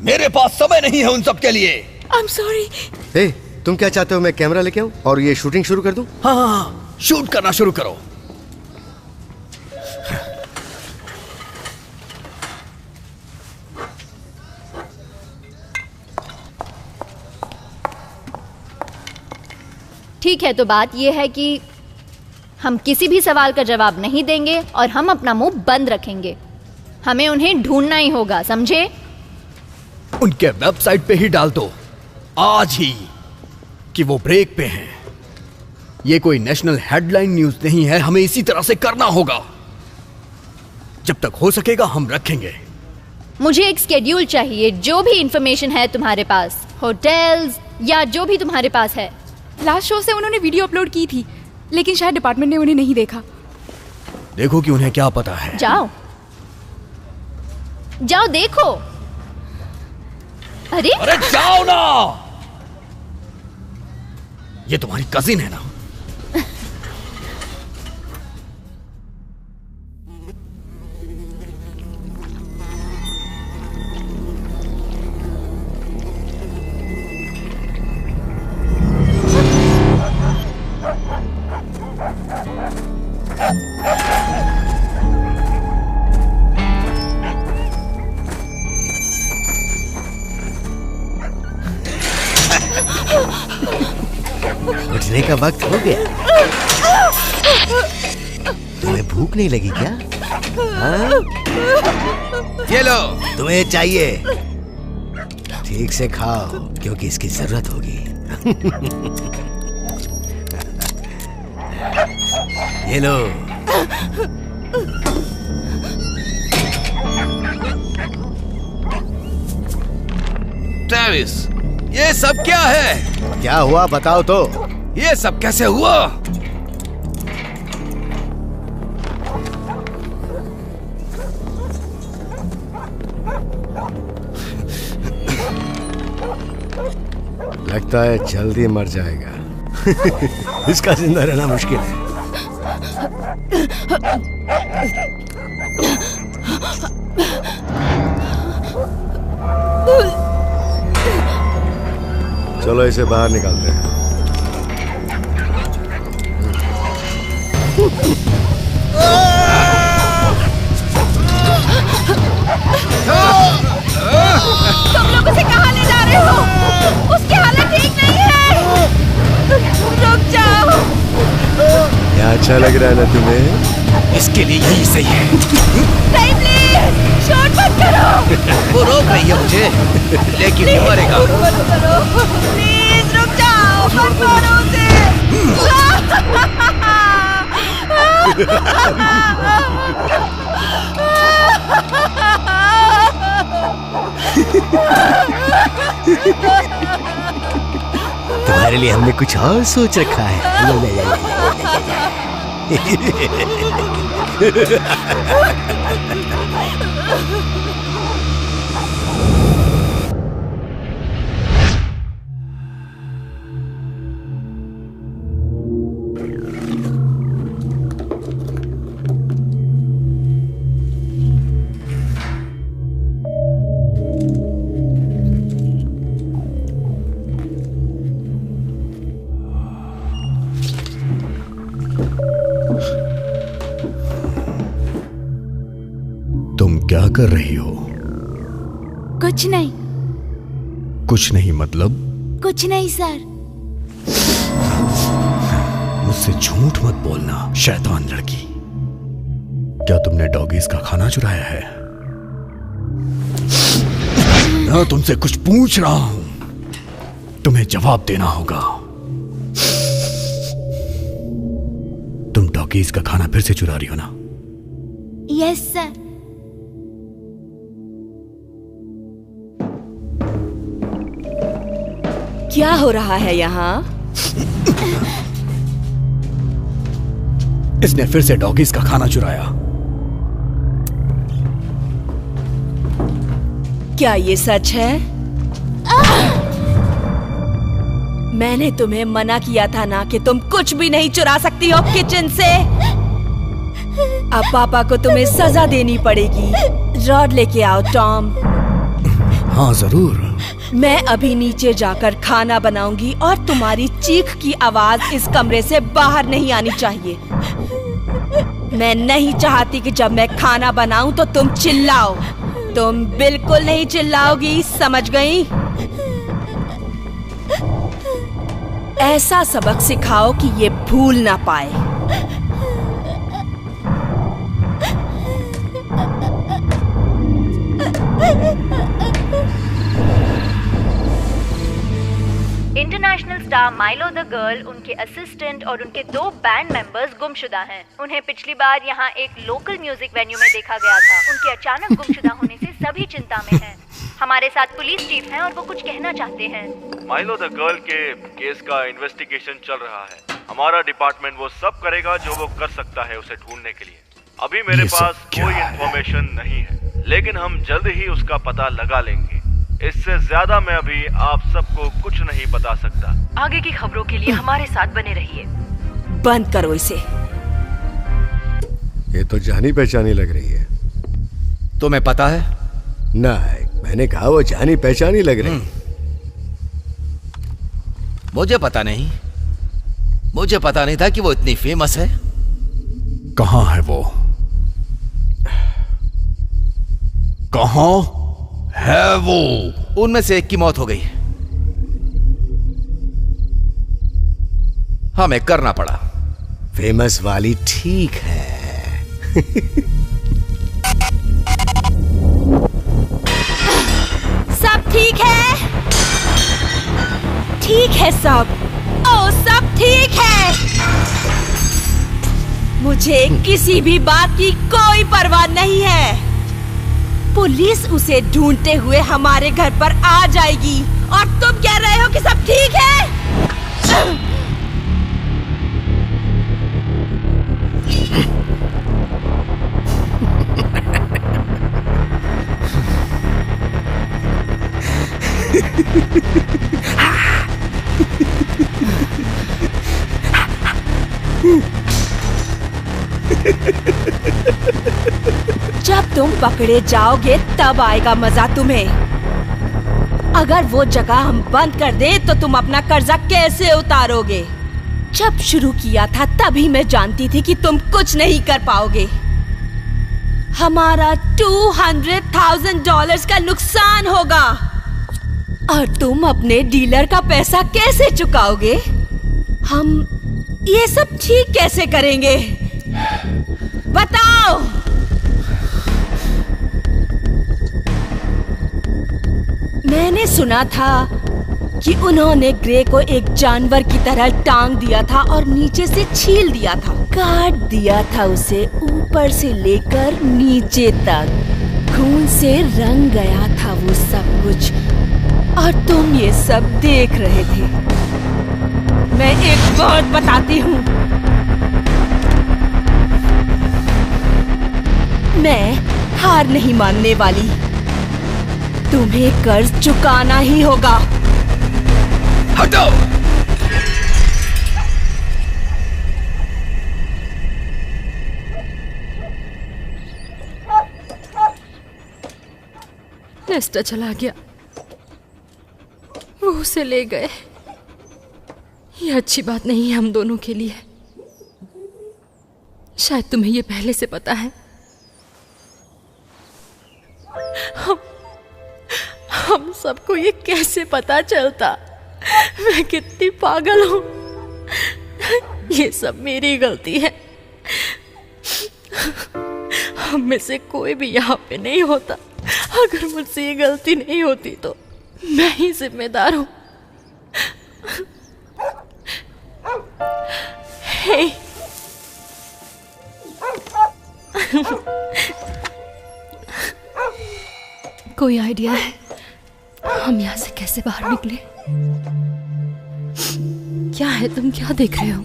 मेरे पास समय नहीं है उन सब के लिए। I'm sorry। ए, तुम क्या चाहते हो? मैं कैमरा लेके आऊं और ये शूटिंग शुरू कर दूं? हाँ, शूट करना शुरू करो। ठीक है, तो बात यह है कि हम किसी भी सवाल का जवाब नहीं देंगे और हम अपना मुंह बंद रखेंगे। हमें उन्हें ढूंढना ही होगा, समझे? उनके वेबसाइट पे ही डाल दो आज ही कि वो ब्रेक पे हैं। ये कोई नेशनल हेडलाइन न्यूज नहीं है। हमें इसी तरह से करना होगा। जब तक हो सकेगा हम रखेंगे। मुझे एक स्केड्यूल चाहिए। जो भी इंफॉर्मेशन है तुम्हारे पास, होटल्स या जो भी तुम्हारे पास है। लास्ट शो से उन्होंने वीडियो अपलोड की थी, लेकिन शायद डिपार्टमेंट ने उन्हें नहीं देखा। देखो कि उन्हें क्या पता है। जाओ जाओ, देखो। अरे अरे जाओ ना। ये तुम्हारी कजिन है ना? उठने का वक्त हो गया। तुम्हें भूख नहीं लगी क्या? हाँ? ये लो। तुम्हें चाहिए, ठीक से खाओ क्योंकि इसकी जरूरत होगी। ये लो। ट्रेविस, ये सब क्या है? क्या हुआ बताओ तो। ये सब कैसे हुआ? लगता है जल्दी मर जाएगा। इसका जिंदा रहना मुश्किल है। चलो इसे बाहर निकालते हैं। तुम लोग उसे कहाँ ले जा रहे हो? उसकी हालत ठीक नहीं है। रुक जाओ। क्या अच्छा लग रहा है ना तुम्हें? इसके लिए यही सही है। नहीं प्लीज, शॉट मत करो। वो रोक रही है मुझे, लेकिन ये मरेगा। प्लीज रुक जाओ, मत मारो उसे। तुम्हारे लिए हमने कुछ और सोच रखा है। तुम क्या कर रही हो? कुछ नहीं। कुछ नहीं मतलब? कुछ नहीं सर। मुझसे झूठ मत बोलना शैतान लड़की। क्या तुमने डॉगीज का खाना चुराया है? मैं तुमसे कुछ पूछ रहा हूं, तुम्हें जवाब देना होगा। तुम डॉगीज का खाना फिर से चुरा रही हो ना? Yes sir. क्या हो रहा है यहाँ? इसने फिर से डॉगीज का खाना चुराया। क्या ये सच है? मैंने तुम्हें मना किया था ना कि तुम कुछ भी नहीं चुरा सकती हो किचन से। अब पापा को तुम्हें सजा देनी पड़ेगी। रॉड लेके आओ टॉम। हाँ जरूर। मैं अभी नीचे जाकर खाना बनाऊंगी और तुम्हारी चीख की आवाज इस कमरे से बाहर नहीं आनी चाहिए। मैं नहीं चाहती कि जब मैं खाना बनाऊं तो तुम चिल्लाओ। तुम बिल्कुल नहीं चिल्लाओगी, समझ गई? ऐसा सबक सिखाओ कि ये भूल ना पाए। International star Milo the girl, उनके असिस्टेंट और उनके 2 बैंड मेंबर्स गुमशुदा हैं। उन्हें पिछली बार यहाँ एक लोकल म्यूजिक वेन्यू में देखा गया था। उनके अचानक गुमशुदा होने से सभी चिंता में हैं। हमारे साथ पुलिस चीफ हैं और वो कुछ कहना चाहते हैं। माइलो द गर्ल के केस का इन्वेस्टिगेशन चल रहा है। हमारा डिपार्टमेंट वो सब करेगा जो वो कर सकता है उसे ढूंढने के लिए। अभी मेरे पास कोई इंफॉर्मेशन नहीं है, लेकिन हम जल्द ही उसका पता लगा लेंगे। इससे ज्यादा मैं अभी आप सबको कुछ नहीं बता सकता। आगे की खबरों के लिए हमारे साथ बने रहिए। बंद करो इसे। ये तो जानी पहचानी लग रही है। तुम्हें पता है? नहीं, मैंने कहा वो जानी पहचानी लग रही है। मुझे पता नहीं। मुझे पता नहीं था कि वो इतनी फेमस है। कहाँ है वो? कहाँ है वो? उनमें से एक की मौत हो गई। हमें करना पड़ा। फेमस वाली ठीक है। सब ठीक है? ठीक है सब। ओ सब ठीक है। मुझे किसी भी बात की कोई परवाह नहीं है। पुलिस उसे ढूंढते हुए हमारे घर पर आ जाएगी और तुम कह रहे हो कि सब ठीक है? जब तुम पकड़े जाओगे तब आएगा मजा तुम्हें। अगर वो जगह हम बंद कर दे तो तुम अपना कर्जा कैसे उतारोगे? जब शुरू किया था तभी मैं जानती थी कि तुम कुछ नहीं कर पाओगे। हमारा $200,000 का नुकसान होगा और तुम अपने डीलर का पैसा कैसे चुकाओगे? हम ये सब ठीक कैसे करेंगे? बताओ। मैंने सुना था कि उन्होंने ग्रे को एक जानवर की तरह टांग दिया था और नीचे से छील दिया था, काट दिया था उसे ऊपर से लेकर नीचे तक। खून से रंग गया था वो सब कुछ और तुम ये सब देख रहे थे। मैं एक बात बताती हूँ, मैं हार नहीं मानने वाली। तुम्हें कर्ज चुकाना ही होगा। हटो! नेस्टा चला गया, वो उसे ले गए। ये अच्छी बात नहीं है हम दोनों के लिए। शायद तुम्हें ये पहले से पता है। हम सबको ये कैसे पता चलता? मैं कितनी पागल हूँ। ये सब मेरी गलती है। हम में से कोई भी यहाँ पे नहीं होता। अगर मुझसे ये गलती नहीं होती तो मैं ही जिम्मेदार हूँ। हे कोई आइडिया है हम यहाँ से कैसे बाहर निकले? क्या है, तुम क्या देख रहे हो?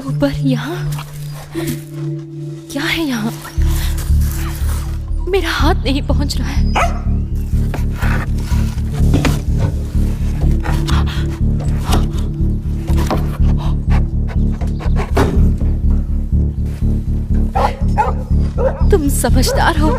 ऊपर यहाँ क्या है? यहाँ मेरा हाथ नहीं पहुंच रहा है। तुम समझदार हो।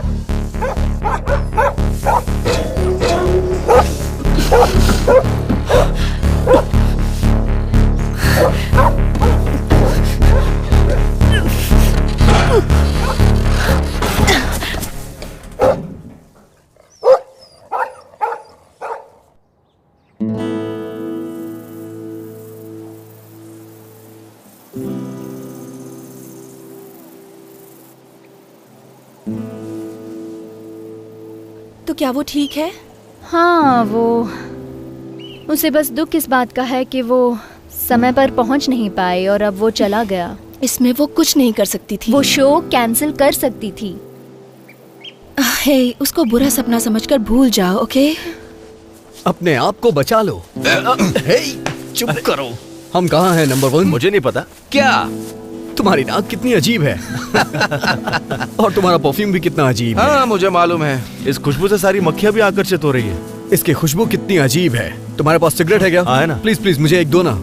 तो क्या वो ठीक है? हाँ, वो उसे बस दुख इस बात का है कि वो समय पर पहुंच नहीं पाई और अब वो चला गया। इसमें वो कुछ नहीं कर सकती थी। वो शो कैंसिल कर सकती थी। हे, उसको बुरा सपना समझकर भूल जाओ, ओके? अपने आप को बचा लो। हे, चुप करो। हम कहाँ हैं नंबर 1? मुझे नहीं पता। क्या तुम्हारी नाक कितनी अजीब है। और तुम्हारा परफ्यूम भी कितना अजीब है। हाँ मुझे मालूम है। इस खुशबू से सारी मक्खियां भी आकर्षित हो रही है। इसकी खुशबू कितनी अजीब है। तुम्हारे पास सिगरेट है क्या? है ना। प्लीज प्लीज मुझे एक दो ना।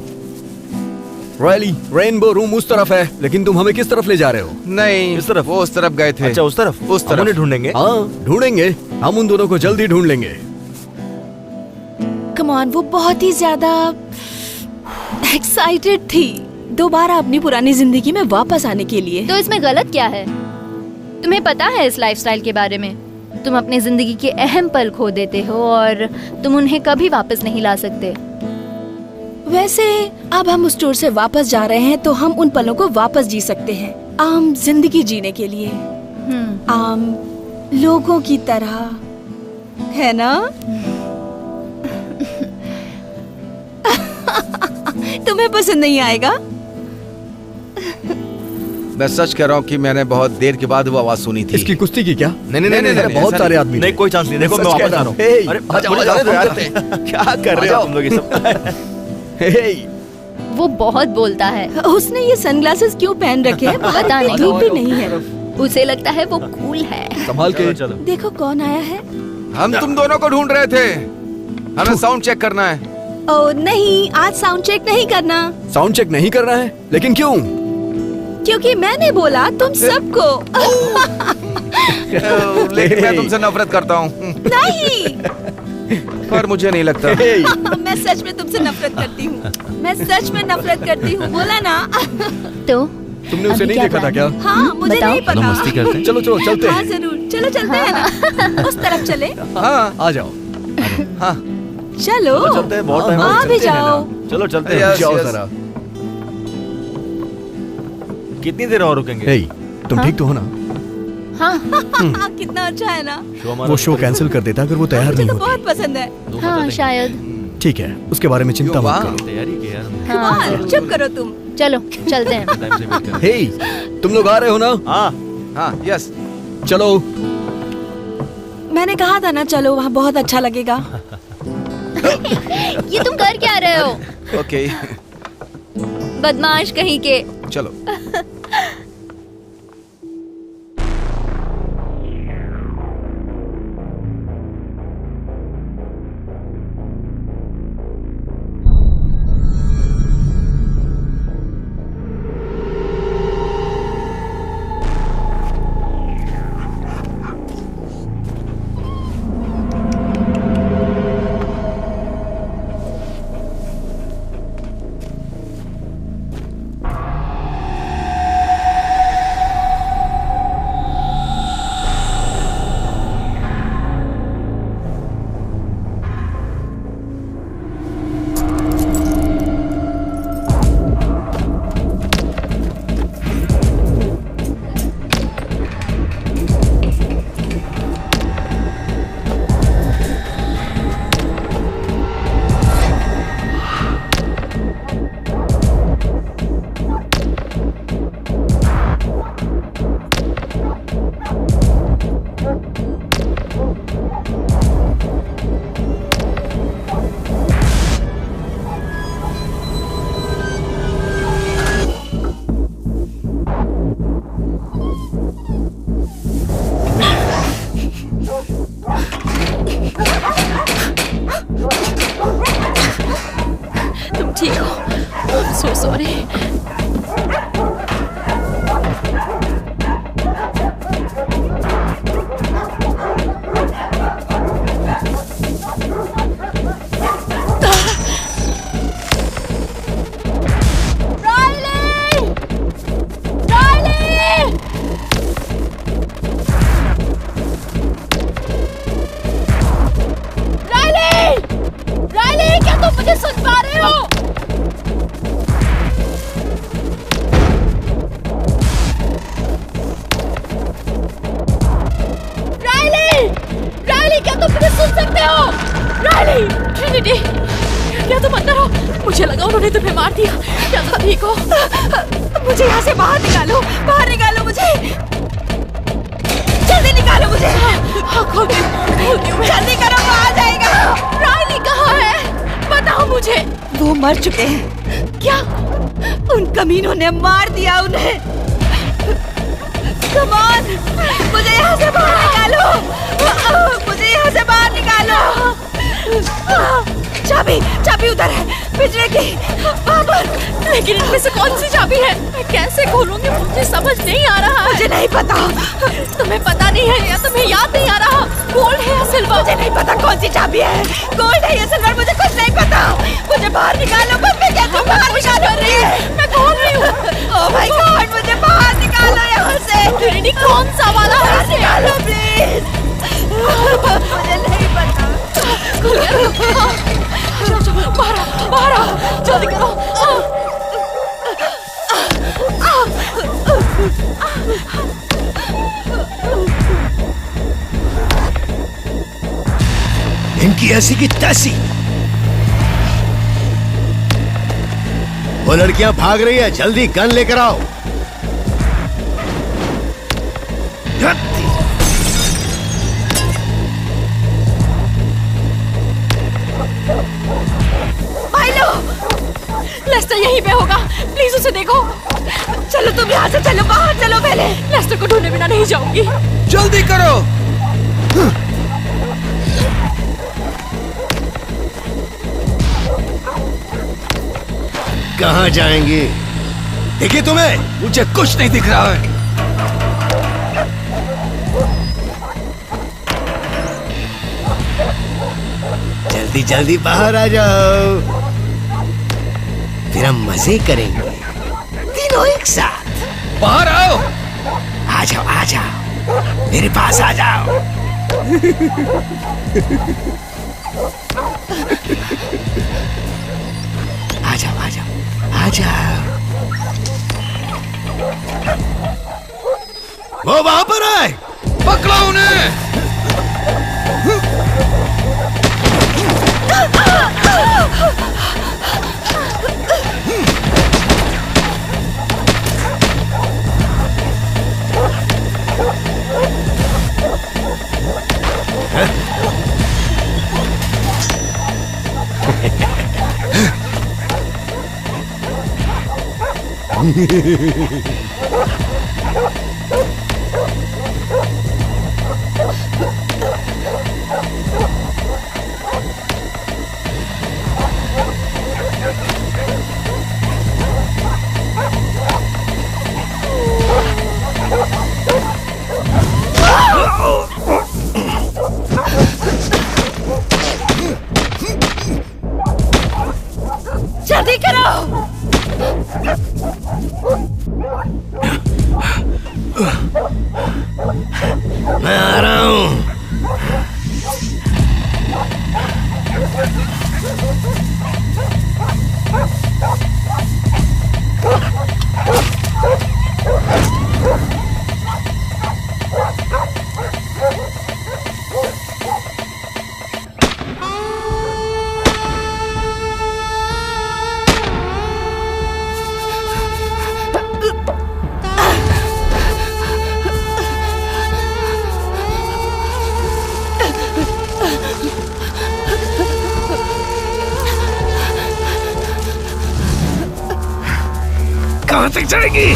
रॉयली, रेनबो रूम उस तरफ है, लेकिन तुम हमें किस तरफ ले जा रहे हो? नहीं इस तरफ। वो उस तरफ गए थे। अच्छा उस तरफ। उस तरफ। हम उन्हें ढूंढेंगे। हाँ ढूंढेंगे, हम उन दोनों को जल्दी ढूंढ लेंगे। कम ऑन, वो बहुत ही ज्यादा एक्साइटेड थी दोबारा अपनी पुरानी जिंदगी में वापस आने के लिए। तो इसमें गलत क्या है? तुम्हें पता है इस लाइफस्टाइल के बारे में? तुम अपनी जिंदगी के अहम पल खो देते हो और तुम उन्हें कभी वापस नहीं ला सकते। वैसे अब हम उस टूर से वापस जा रहे हैं तो हम उन पलों को वापस जी सकते हैं, आम जिंदगी जीने के लिए, आम लोगों की तरह, है ना? तुम्हें पसंद नहीं आएगा? मैं सच कह रहा हूँ कि मैंने बहुत देर के बाद वो आवाज सुनी थी। इसकी कुश्ती की क्या? नहीं, बहुत सारे आदमी। नहीं कोई चांस नहीं। देखो मैं वापस आ रहा हूँ। क्या कर रहे हो तुम लोग ये सब? वो बहुत बोलता है। उसने ये सनग्लासेस क्यों पहन रखे हैं? पता नहीं। धूप भी नहीं है। उसे लगता है वो कूल है। संभाल के। देखो कौन आया है। हम तुम दोनों को ढूंढ रहे थे। हमें साउंड चेक करना है। ओ नहीं, आज साउंड चेक नहीं करना। साउंड चेक नहीं करना है? लेकिन क्यों? क्योंकि मैंने बोला तुम सबको। लेकिन मैं तुमसे नफरत करता हूँ। नहीं, पर मुझे नहीं लगता। मैं सच में तुमसे नफरत करती हूँ। मैं सच में नफरत करती हूँ, बोला ना। तो तुमने उसे नहीं देखा था क्या? हाँ मुझे नहीं पता। मस्ती करते हैं। चलो चलो चलते हैं। हाँ जरूर, चलो चलते हैं ना। उस तरफ चले। हाँ आ जाओ। हाँ चलो चलते हैं, बहुत टाइम आ भी जाओ। चलो चलते हैं। जाओ जरा। कितनी देर और रुकेंगे? हे, तुम ठीक तो हो ना? हाँ। कितना अच्छा है ना। वो शो कैंसिल कर देता अगर वो तैयार नहीं मुझे तो होती। बहुत पसंद है। हाँ शायद। ठीक है, उसके बारे में चिंता मत करो। तैयारी की यार। हाँ, चुप करो तुम। चलो चलते हैं। हे, तुम लोग आ रहे हो ना? हाँ यस। चलो। मैंने कहा था ना चलो, वहाँ बहुत अच्छा लगेगा। ये तुम कर क्या रहे हो? ओके बदमाश कहीं के। चलो। तुम ठीक हो? I'm so sorry. मुझे लगा उन्होंने तुम्हें मार दिया। क्या तुम ठीक हो? मुझे यहाँ से बाहर निकालो, बाहर निकालो मुझे। जल्दी निकालो मुझे। हाँ खोलती हूँ। जल्दी करो, वो आ जाएगा। रायली कहाँ है? बताओ मुझे। वो मर चुके हैं। क्या? उन कमीनों ने मार दिया उन्हें। कम ऑन, मुझे यहाँ से बाहर निकालो, मुझे यहाँ से बाहर निकालो। चाबी उधर है, पिंजरे की, वहाँ पर। लेकिन इनमें से कौन सी चाबी है? मैं कैसे खोलूंगी? मुझे समझ नहीं आ रहा है। मुझे नहीं पता। तुम्हें पता नहीं है या तुम्हें याद नहीं आ रहा? गोल्ड है या सिल्वर? मुझे नहीं पता कौन सी चाबी है, गोल्ड है या सिल्वर, मुझे कुछ नहीं पता। मुझे बाहर निकालो, बस मैं कैसे बाहर निकालो? मैं खोल रही हूँ। ओह माय गॉड, मुझे बाहर निकालो यहाँ से। ट्रिनिटी, कौन सा वाला है? निकालो प्लीज। मुझे नहीं पता। बाहर आओ, जल्दी करो। इनकी ऐसी की तैसी। वो लड़कियां भाग रही है, जल्दी गन लेकर आओ। माइलो, लेस्टर यहीं पे होगा, प्लीज उसे देखो। चलो तुम यहाँ से चलो, बाहर चलो पहले। लेस्टर को ढूंढे बिना नहीं जाऊंगी। जल्दी करो। कहाँ जाएंगी? देखिए तुम्हें, मुझे कुछ नहीं दिख रहा है। जल्दी जल्दी बाहर आ जाओ, फिर हम मजे करेंगे तीनों एक साथ। बाहर आओ। आ जाओ, मेरे पास आ जाओ। आ जाओ। वो वहां पर है, पकड़ो उन्हें। जल्दी करो। मैं आ रहा हूँ। कहाँ तक जाएगी?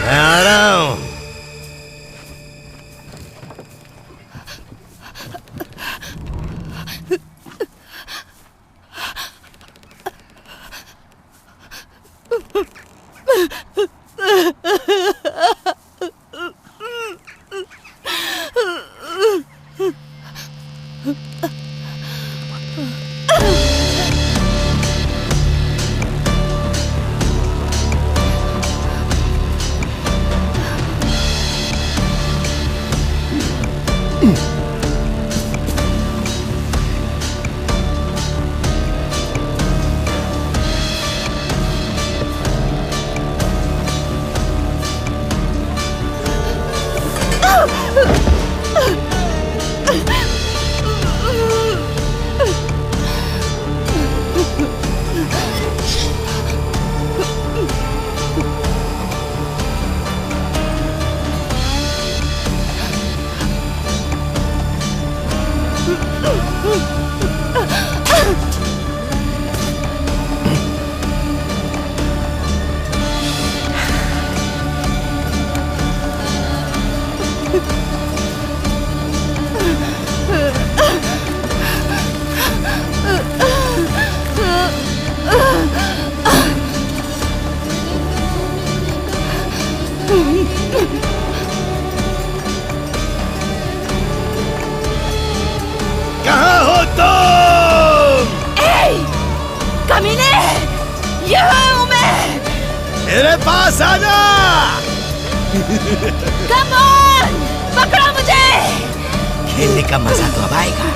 मैं आ रहा हूं। कहाँ हो तुम? कमीने, यहाँ हूँ मैं। मेरे पास आना। Come on, पकड़ो मुझे। खेलने का मजा तो अब आएगा।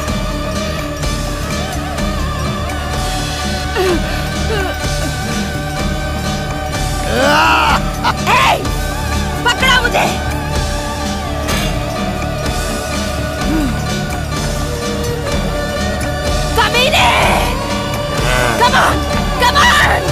पकड़ा मुझे। कमीने, come on, come on, come on।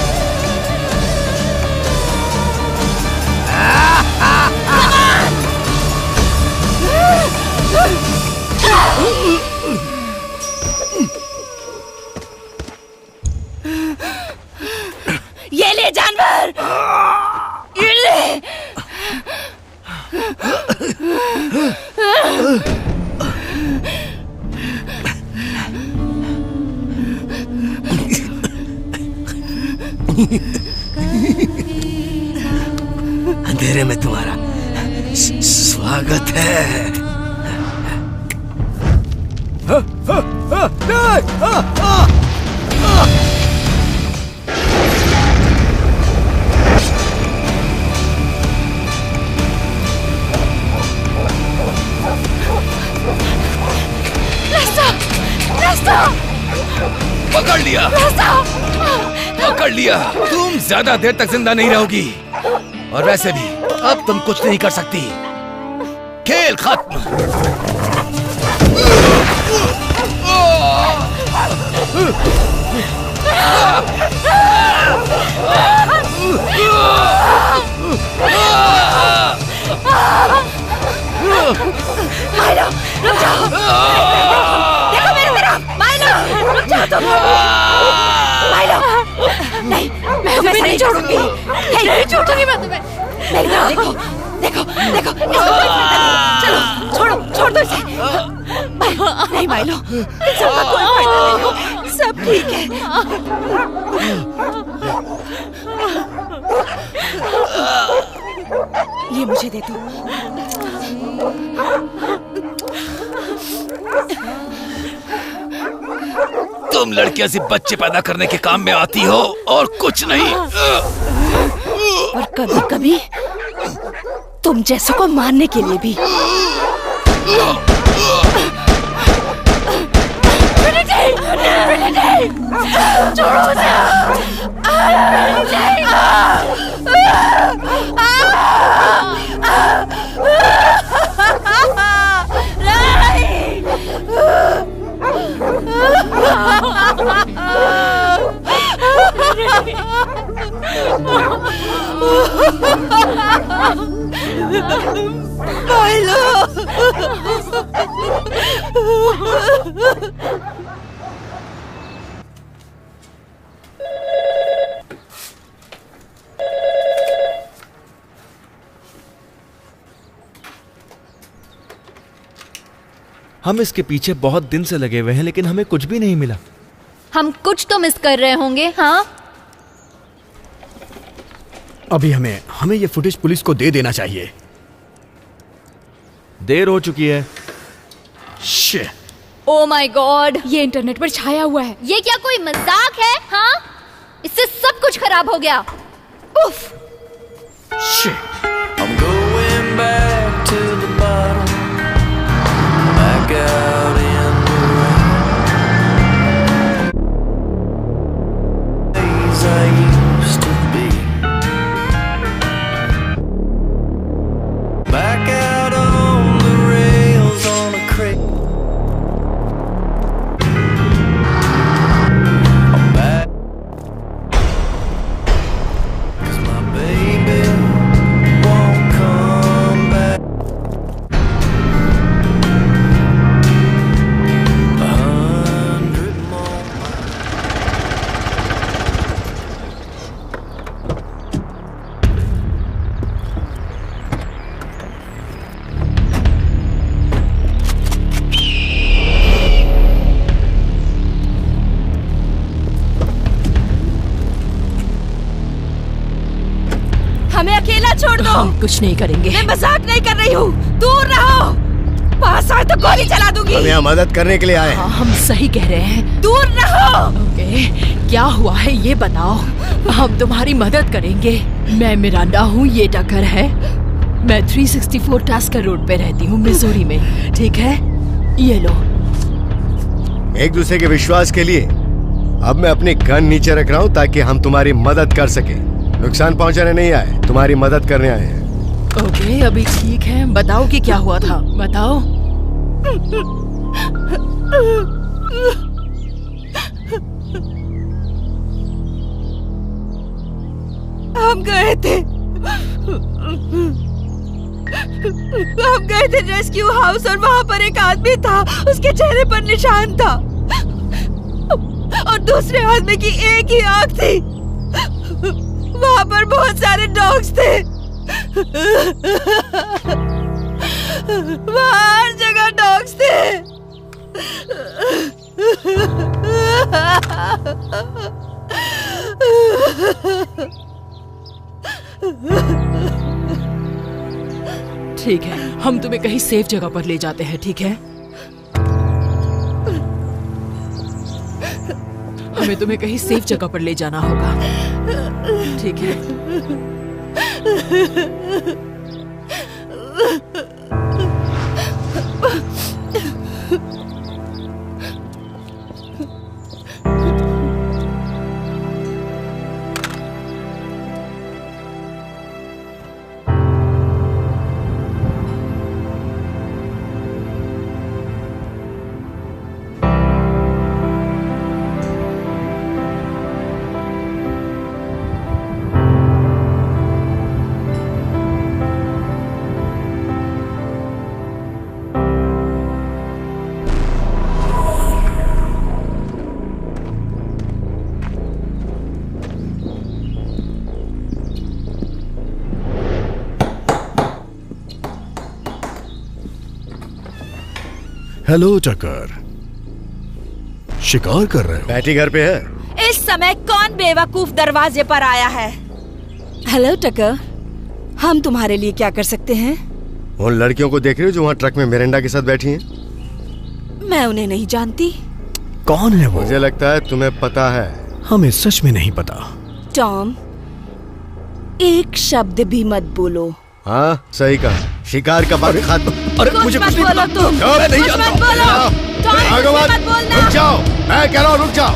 ये ले जानवर, ये ले। अंधेरे में तुम्हारा स्वागत है। पकड़ लिया, पकड़ लिया। तुम ज्यादा देर तक जिंदा नहीं रहोगी, और वैसे भी अब तुम कुछ नहीं कर सकती। खेल खत्म। माइलो, रुक जाओ। देखो मेरे तरफ। माइलो, रुक जाओ तुम। माइलो, नहीं, मैं तुम्हें नहीं छोड़ूंगी। नहीं छोड़ूंगी मैं तुम्हें। मेरी तरफ देखो, देखो, देखो, इसको कोई फायदा नहीं। चलो, छोड़ो, छोड़ दो इसे। नहीं माइलो, इसका कोई फायदा नहीं। सब ठीक है। ये मुझे दे दो। तुम लड़कियां सिर्फ बच्चे पैदा करने के काम में आती हो और कुछ नहीं। और कभी कभी तुम जैसों को मारने के लिए भी। छोड़ो मुझे। हम इसके पीछे बहुत दिन से लगे हुए हैं लेकिन हमें कुछ भी नहीं मिला। हम कुछ तो मिस कर रहे होंगे। हाँ, अभी हमें ये फुटेज पुलिस को दे देना चाहिए। देर हो चुकी है। शिट। ओ माय गॉड, ये इंटरनेट पर छाया हुआ है। ये क्या कोई मजाक है? हाँ, इससे सब कुछ खराब हो गया। उफ। Shit. I'm going back to the bottom, back out in the rain. Days I used to be, back out on the rails on a crate. I'm back, 'cause my baby won't come back. 100 more. हमें अकेला छोड़ दो। हम कुछ नहीं करेंगे। मैं मजाक नहीं कर रही हूँ, दूर रहो। पास आए तो गोली चला दूंगी। हम यहाँ मदद करने के लिए आए हैं। हाँ, हम सही कह रहे हैं। दूर रहो। ओके, क्या हुआ है ये बताओ, हम तुम्हारी मदद करेंगे। मैं मिरांडा हूँ, ये टकर है। मैं 364 टास्कर रोड पे रहती हूँ, मिजोरी में। ठीक है, ये लो। एक दूसरे के विश्वास के लिए अब मैं अपनी गन नीचे रख रहा हूँ ताकि हम तुम्हारी मदद कर सके। नुकसान पहुंचाने नहीं आए, तुम्हारी मदद करने आए हैं। ओके, अभी ठीक है। बताओ कि क्या हुआ था, बताओ। हम गए थे रेस्क्यू हाउस और वहाँ पर एक आदमी था, उसके चेहरे पर निशान था और दूसरे आदमी की एक ही आंख थी। वहाँ पर बहुत सारे डॉग्स थे। वहाँ हर जगह डॉग्स थे। ठीक है, हम तुम्हें कहीं सेफ जगह पर ले जाते हैं। ठीक है, हमें तुम्हें कहीं सेफ जगह पर ले जाना होगा। ठीक है। हेलो टकर, शिकार कर रहे हो? बैठी घर पे है। इस समय कौन बेवकूफ दरवाजे पर आया है? हेलो टकर, हम तुम्हारे लिए क्या कर सकते हैं? उन लड़कियों को देख रहे हो जो वहाँ ट्रक में मिरांडा के साथ बैठी हैं? मैं उन्हें नहीं जानती। कौन है वो? मुझे लगता है तुम्हें पता है। हमें सच में नहीं पता। टॉम, एक शब्द भी मत बोलो। हाँ, सही कहा। शिकार का वक्त खत्म। अरे मुझे कुछ नहीं बोलो तुम। मैं नहीं कुछ मत बोलो। टॉम, भगवान, मत बोलना। रुक जाओ, मैं कह रहा हूँ रुक जाओ।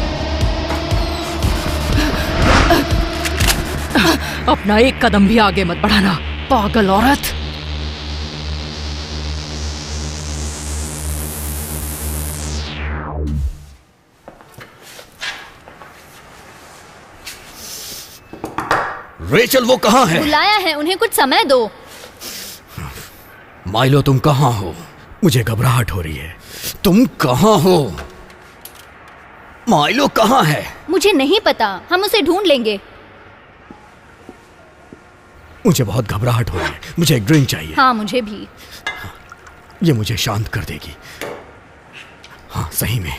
अपना एक कदम भी आगे मत बढ़ाना, पागल औरत। रेचल वो कहाँ है? बुलाया है, उन्हें कुछ समय दो। माइलो तुम कहाँ हो? मुझे घबराहट हो रही है। तुम कहाँ हो? माइलो कहाँ है? मुझे नहीं पता, हम उसे ढूंढ लेंगे। मुझे बहुत घबराहट हो रही है, मुझे एक ड्रिंक चाहिए। हाँ मुझे भी। ये मुझे शांत कर देगी। हाँ सही में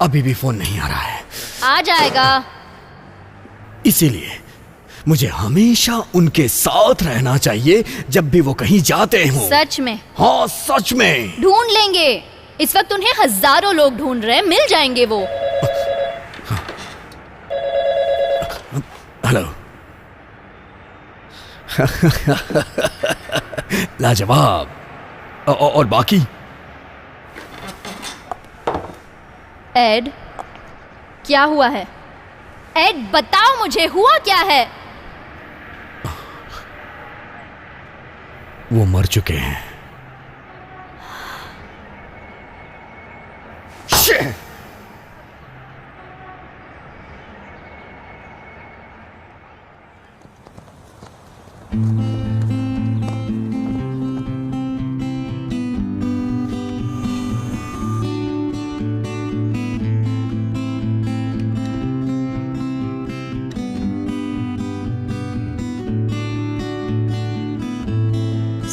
अभी भी फोन नहीं आ रहा है। आ जाएगा। इसीलिए मुझे हमेशा उनके साथ रहना चाहिए जब भी वो कहीं जाते हो। सच में? हाँ सच में। ढूंढ लेंगे। इस वक्त उन्हें हजारों लोग ढूंढ रहे हैं, मिल जाएंगे वो। हेलो। लाजवाब। और बाकी? एड, क्या हुआ है? एड बताओ मुझे, हुआ क्या है? वो मर चुके हैं।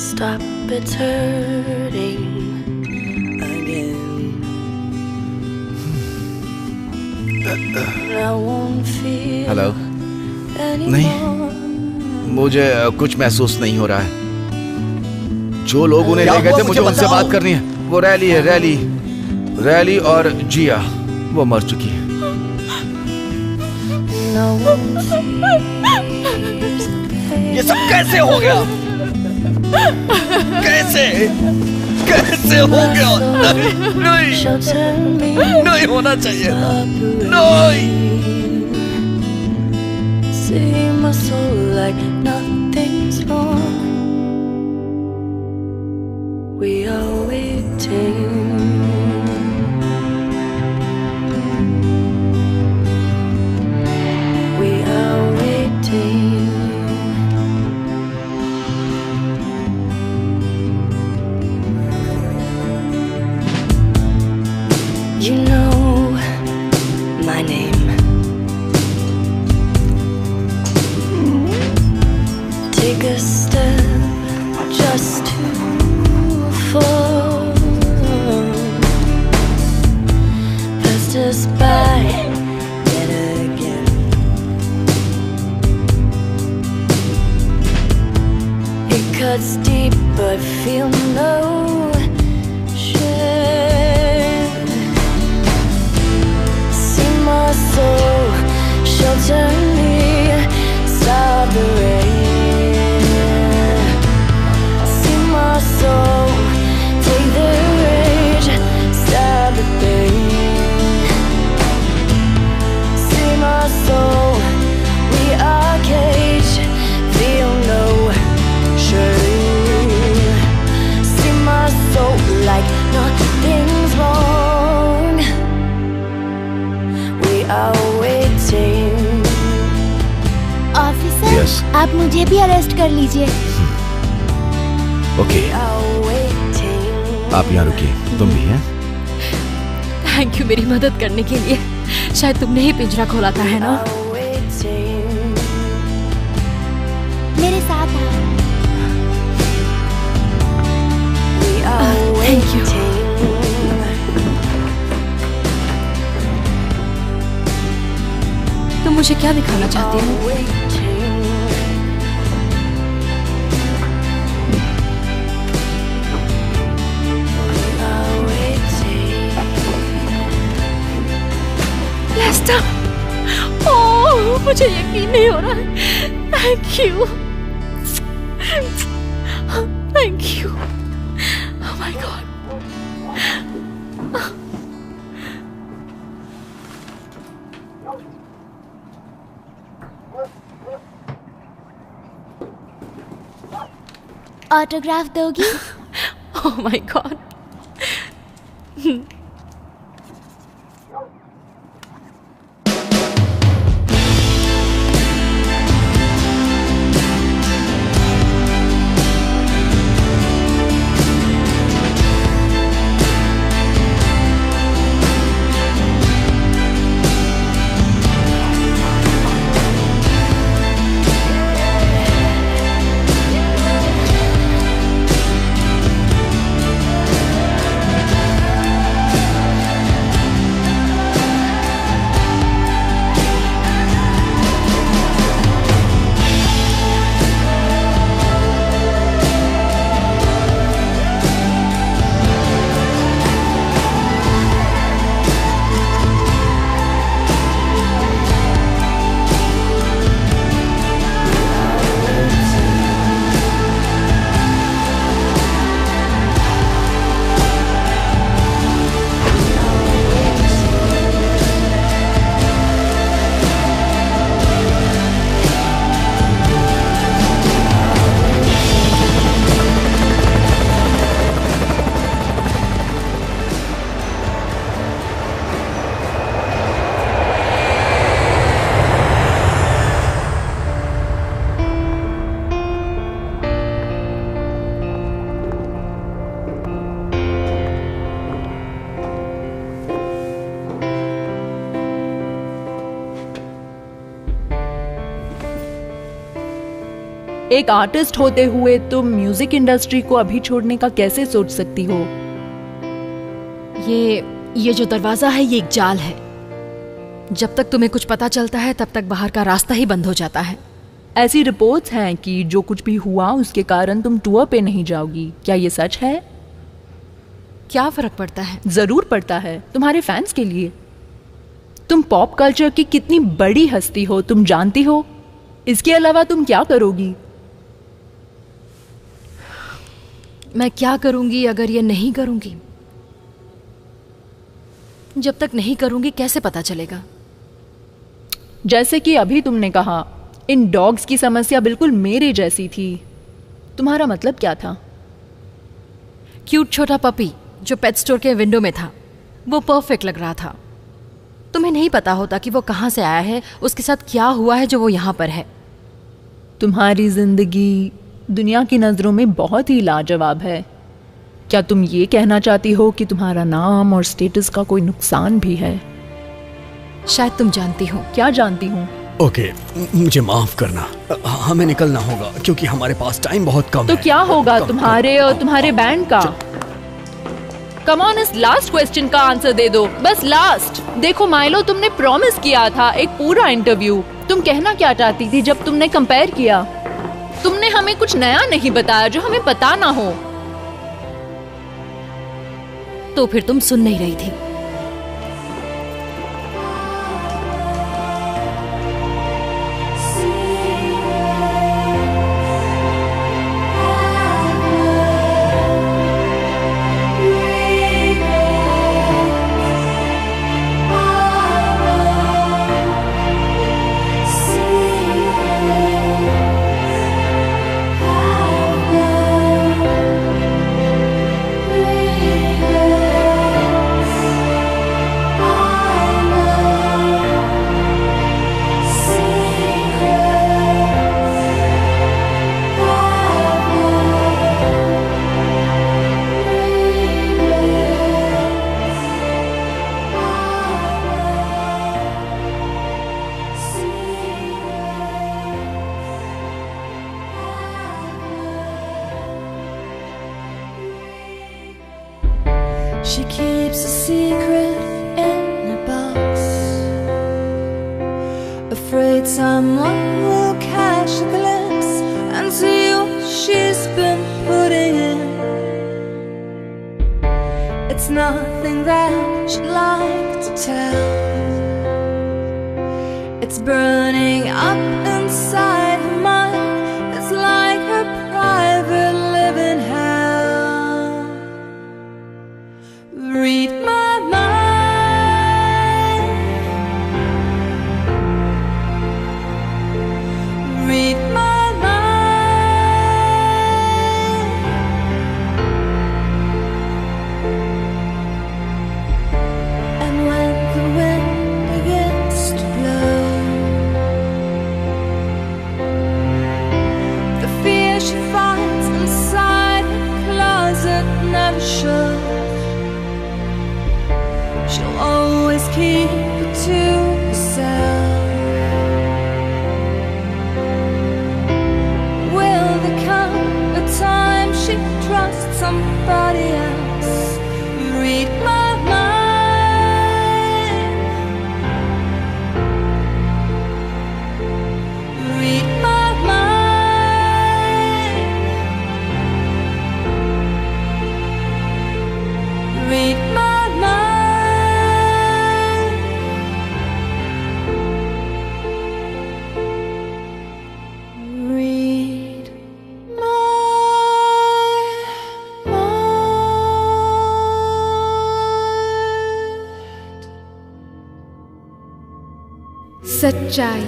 Stop, it's hurting again. I won't feel hello. नहीं, मुझे कुछ महसूस नहीं हो रहा है। जो लोग उन्हें ले गए थे, मुझे उनसे बात करनी है। वो रैली है, रैली और जिया, वो मर चुकी है। ये सब कैसे हो गया? कैसे हो गया? नहीं होना चाहिए। नहीं। See my soul like nothing's wrong. We are waiting. We are waiting. You know my name. Take a step just to fall. Passed us by yet again. It cuts deep but feel no shame. See my soul shelter me, stop the rain. Soul, take the rage, stop the pain. See my soul, we are caged, feel no shame. See my soul like nothing's wrong. We are waiting. Officer, Yes. आप मुझे भी arrest कर लीजिए। Okay, आप यहाँ रुकिए। तुम भी हैं? थैंक यू मेरी मदद करने के लिए। शायद तुमने ही पिंजरा खोला था, है ना? मेरे साथ थैंक यू। तुम मुझे क्या दिखाना चाहती हो? ओह, मुझे यकीन नहीं हो रहा है। Thank you, thank you. Oh my god. Autograph दोगी? Oh my god. एक आर्टिस्ट होते हुए तुम म्यूजिक इंडस्ट्री को अभी छोड़ने का कैसे सोच सकती हो? ये जो दरवाजा है ये एक जाल है। जब तक तुम्हें कुछ पता चलता है तब तक बाहर का रास्ता ही बंद हो जाता है। ऐसी रिपोर्ट्स हैं कि जो कुछ भी हुआ उसके कारण तुम टूर पे नहीं जाओगी। क्या ये सच है? क्या फर्क पड़ता है? जरूर पड़ता है, तुम्हारे फैंस के लिए। तुम पॉप कल्चर की कितनी बड़ी हस्ती हो, तुम जानती हो। इसके अलावा तुम क्या करोगी? मैं क्या करूंगी अगर ये नहीं करूंगी? जब तक नहीं करूंगी कैसे पता चलेगा? जैसे कि अभी तुमने कहा, इन डॉग्स की समस्या बिल्कुल मेरे जैसी थी। तुम्हारा मतलब क्या था? क्यूट छोटा पपी जो पेट स्टोर के विंडो में था, वो परफेक्ट लग रहा था। तुम्हें नहीं पता होता कि वो कहां से आया है, उसके साथ क्या हुआ है जो वो यहां पर है। तुम्हारी जिंदगी दुनिया की नजरों में बहुत ही लाजवाब है। क्या तुम ये कहना चाहती हो कि तुम्हारा नाम और स्टेटस का कोई नुकसान भी है? शायद तुम जानती हो। क्या जानती हूँ? ओके, मुझे माफ करना, हमें निकलना होगा क्योंकि हमारे पास टाइम बहुत कम तो है। क्या होगा तुम्हारे और तुम्हारे बैंड का? कम ऑन, इस लास्ट क्वेश्चन का आंसर दे दो, बस लास्ट। देखो माइलो, तुमने प्रॉमिस किया था एक पूरा इंटरव्यू। तुम कहना क्या चाहती थी जब तुमने कंपेयर किया? तुमने हमें कुछ नया नहीं बताया जो हमें पता ना हो। तो फिर तुम सुन नहीं रही थी। She keeps a secret in a box, afraid someone will catch a glimpse and see what she's been putting in. It's nothing that she'd like to tell. It's burning up inside her mind. It's like her private living hell. Read my mind. Read my mind. And when the wind begins to blow, the fear she finds inside her closet never shows. She'll always keep it to herself. Will there come a time she trusts somebody else? Read my mind. Read my mind. Read my सच्चाई।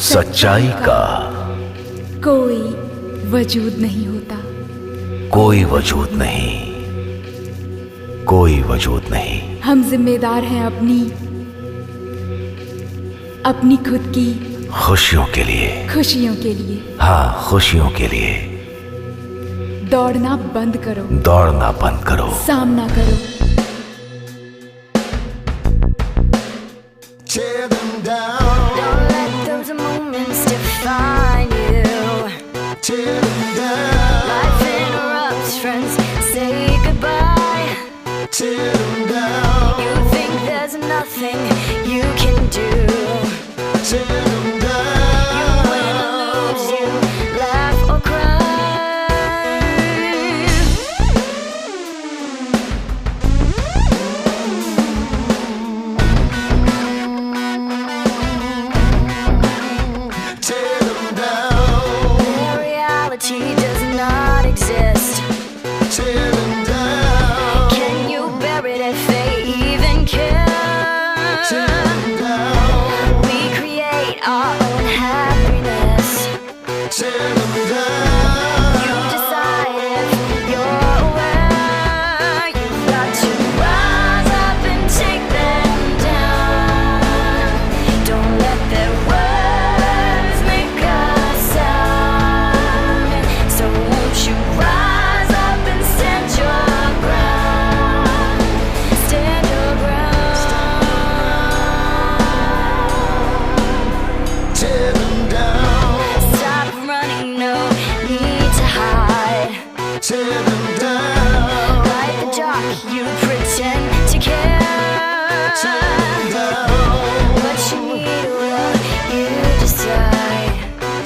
सच्चाई का कोई वजूद नहीं होता। कोई वजूद नहीं, कोई वजूद नहीं। हम जिम्मेदार हैं अपनी खुद की खुशियों के लिए। खुशियों के लिए। हाँ, खुशियों के लिए। दौड़ना बंद करो। दौड़ना बंद करो। सामना करो। Tear them down. Don't let those moments define you.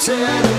said